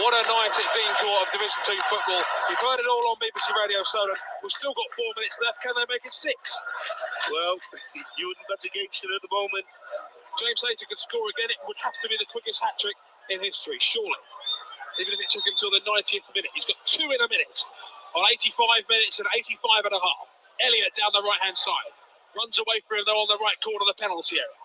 What a night at Dean Court of Division 2 football. You've heard it all on BBC Radio Solent. We've still got 4 minutes left. Can they make it 6? Well, you wouldn't bet against it at the moment. James Hayter could score again. It would have to be the quickest hat-trick in history, surely. Even if it took him till the 90th minute. He's got 2 in a minute on 85 minutes and 85 and a half. Elliott down the right-hand side. Runs away from him, though, on the right corner of the penalty area.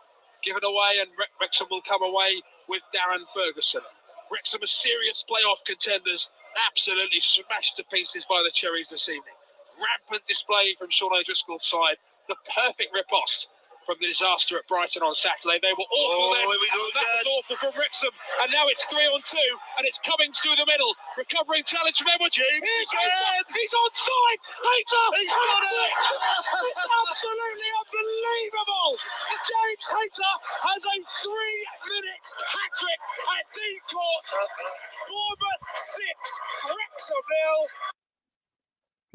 Given away, and Wrexham will come away with Darren Ferguson. Wrexham are serious playoff contenders. Absolutely smashed to pieces by the Cherries this evening. Rampant display from Sean O'Driscoll's side. The perfect riposte from the disaster at Brighton on Saturday. They were awful then. That was awful from Wrexham. And now it's 3-on-2, and it's Cummings through the middle. Recovering challenge from Edwards. Here's Hayter. He's onside. Hayter. He's got it. It's absolutely Unbelievable! James Hayter has a 3-minute hat-trick at Dean Court. Bournemouth 6, Wrexham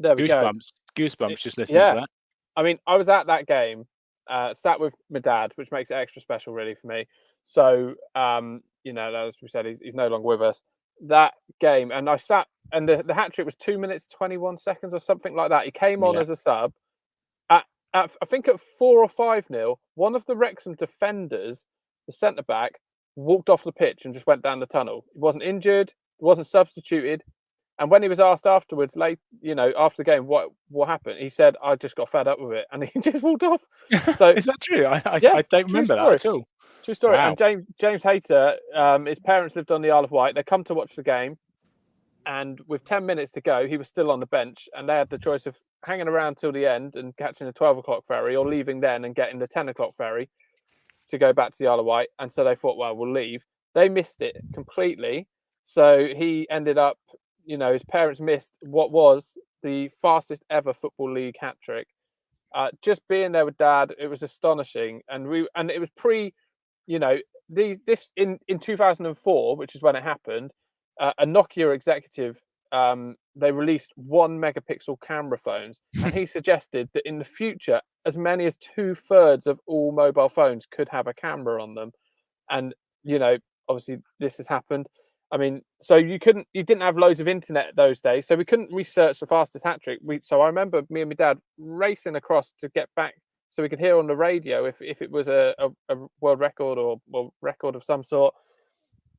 0. There we go. Goosebumps just listening to that. I mean, I was at that game, sat with my dad, which makes it extra special, really, for me. So, as we said, he's no longer with us. That game, and I sat, and the hat trick was 2 minutes 21 seconds or something like that. He came on as a sub. I think at 4 or 5-0, one of the Wrexham defenders, the centre back, walked off the pitch and just went down the tunnel. He wasn't injured, he wasn't substituted. And when he was asked afterwards, after the game, what happened, he said, "I just got fed up with it," and he just walked off. So is that true? I don't remember that at all. True story. Wow. And James Hayter, his parents lived on the Isle of Wight. They come to watch the game, and with 10 minutes to go, he was still on the bench, and they had the choice of hanging around till the end and catching the 12 o'clock ferry, or leaving then and getting the 10 o'clock ferry to go back to the Isle of Wight. And so they thought, well, we'll leave. They missed it completely. So he ended up, his parents missed what was the fastest ever Football League hat trick. Just being there with Dad, it was astonishing. And it was this in 2004, which is when it happened. A Nokia executive, they released 1 megapixel camera phones, and he suggested that in the future, as many as 2/3 of all mobile phones could have a camera on them. And obviously this has happened. I mean, so you didn't have loads of internet those days, so we couldn't research the fastest hat trick. So I remember me and my dad racing across to get back so we could hear on the radio if it was a world record or record of some sort.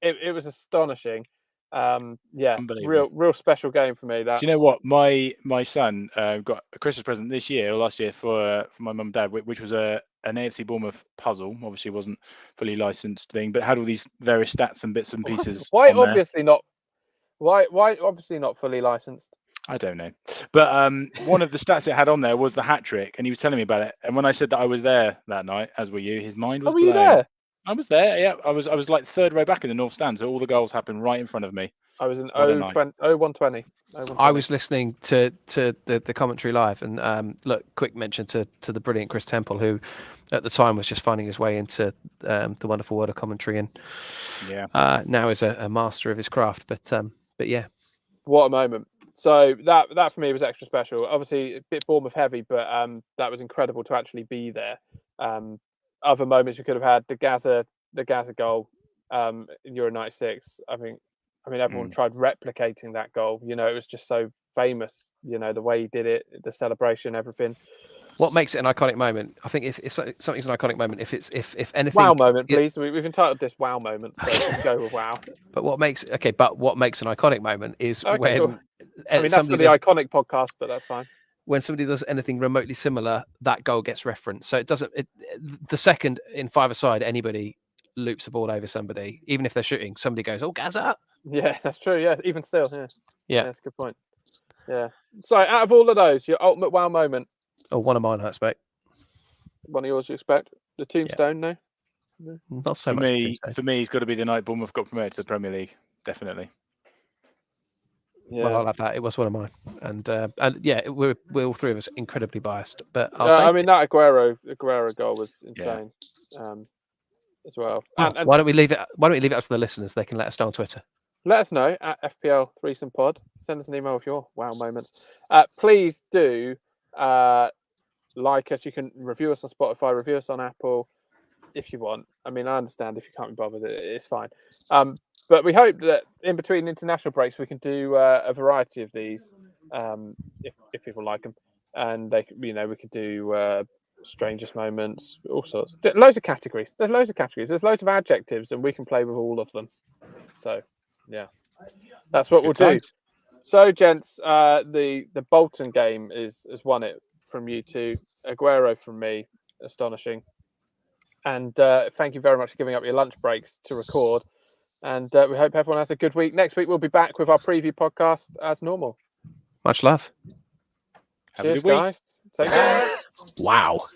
It was astonishing. Real special game for me. That. Do you know what? My son got a Christmas present this year or last year for my mum and dad, which was an AFC Bournemouth puzzle. Obviously, it wasn't fully licensed thing, but had all these various stats and bits and pieces. Why obviously not fully licensed? I don't know, but one of the stats it had on there was the hat trick, and he was telling me about it. And when I said that I was there that night, as were you, his mind was blown. Were you there? I was there. Yeah, I was like third row back in the north stand, so all the goals happened right in front of me. I was in 0120. I was listening to the commentary live, and quick mention to the brilliant Chris Temple, who at the time was just finding his way into the wonderful world of commentary, and now is a master of his craft. But yeah, what a moment! So that for me was extra special. Obviously a bit Bournemouth heavy, but that was incredible to actually be there. Other moments we could have had the Gaza goal in Euro '96. I mean, everyone tried replicating that goal. It was just so famous. The way he did it, the celebration, everything. What makes it an iconic moment? I think if something's an iconic moment, if anything, wow moment, please. We've entitled this wow moment, so let's go with wow. But what makes an iconic moment is when. Cool. That's for the iconic podcast, but that's fine. When somebody does anything remotely similar, that goal gets referenced. So it doesn't. The second in 5-a-side, anybody loops the ball over somebody, even if they're shooting, somebody goes, "Oh, Gaza!" Yeah, that's true. Yeah, even still, yeah, that's a good point. Yeah. So, out of all of those, your ultimate wow moment? Oh, one of mine, I expect. One of yours, you expect? The Tombstone, no? Not so much. For me, it's got to be the night Bournemouth got promoted to the Premier League. Definitely. Yeah. Well, I'll have that. It was one of mine, and we're all three of us incredibly biased. But that Aguero goal was insane, as well. Why don't we leave it? Why don't we leave it up to the listeners? They can let us know on Twitter. Let us know at FPL Threesome Pod. Send us an email with your wow moments. Please do like us. You can review us on Spotify, review us on Apple if you want. I mean, I understand if you can't be bothered, it's fine. But we hope that in between international breaks, we can do a variety of these if people like them, and we could do strangest moments, all sorts. Loads of categories. There's loads of categories. There's loads of adjectives, and we can play with all of them. So, yeah, that's what we'll do. So, gents, the Bolton game has won it from you two. Aguero from me, astonishing. And thank you very much for giving up your lunch breaks to record. And we hope everyone has a good week. Next week, we'll be back with our preview podcast as normal. Much love. Cheers, guys. Take care. Wow.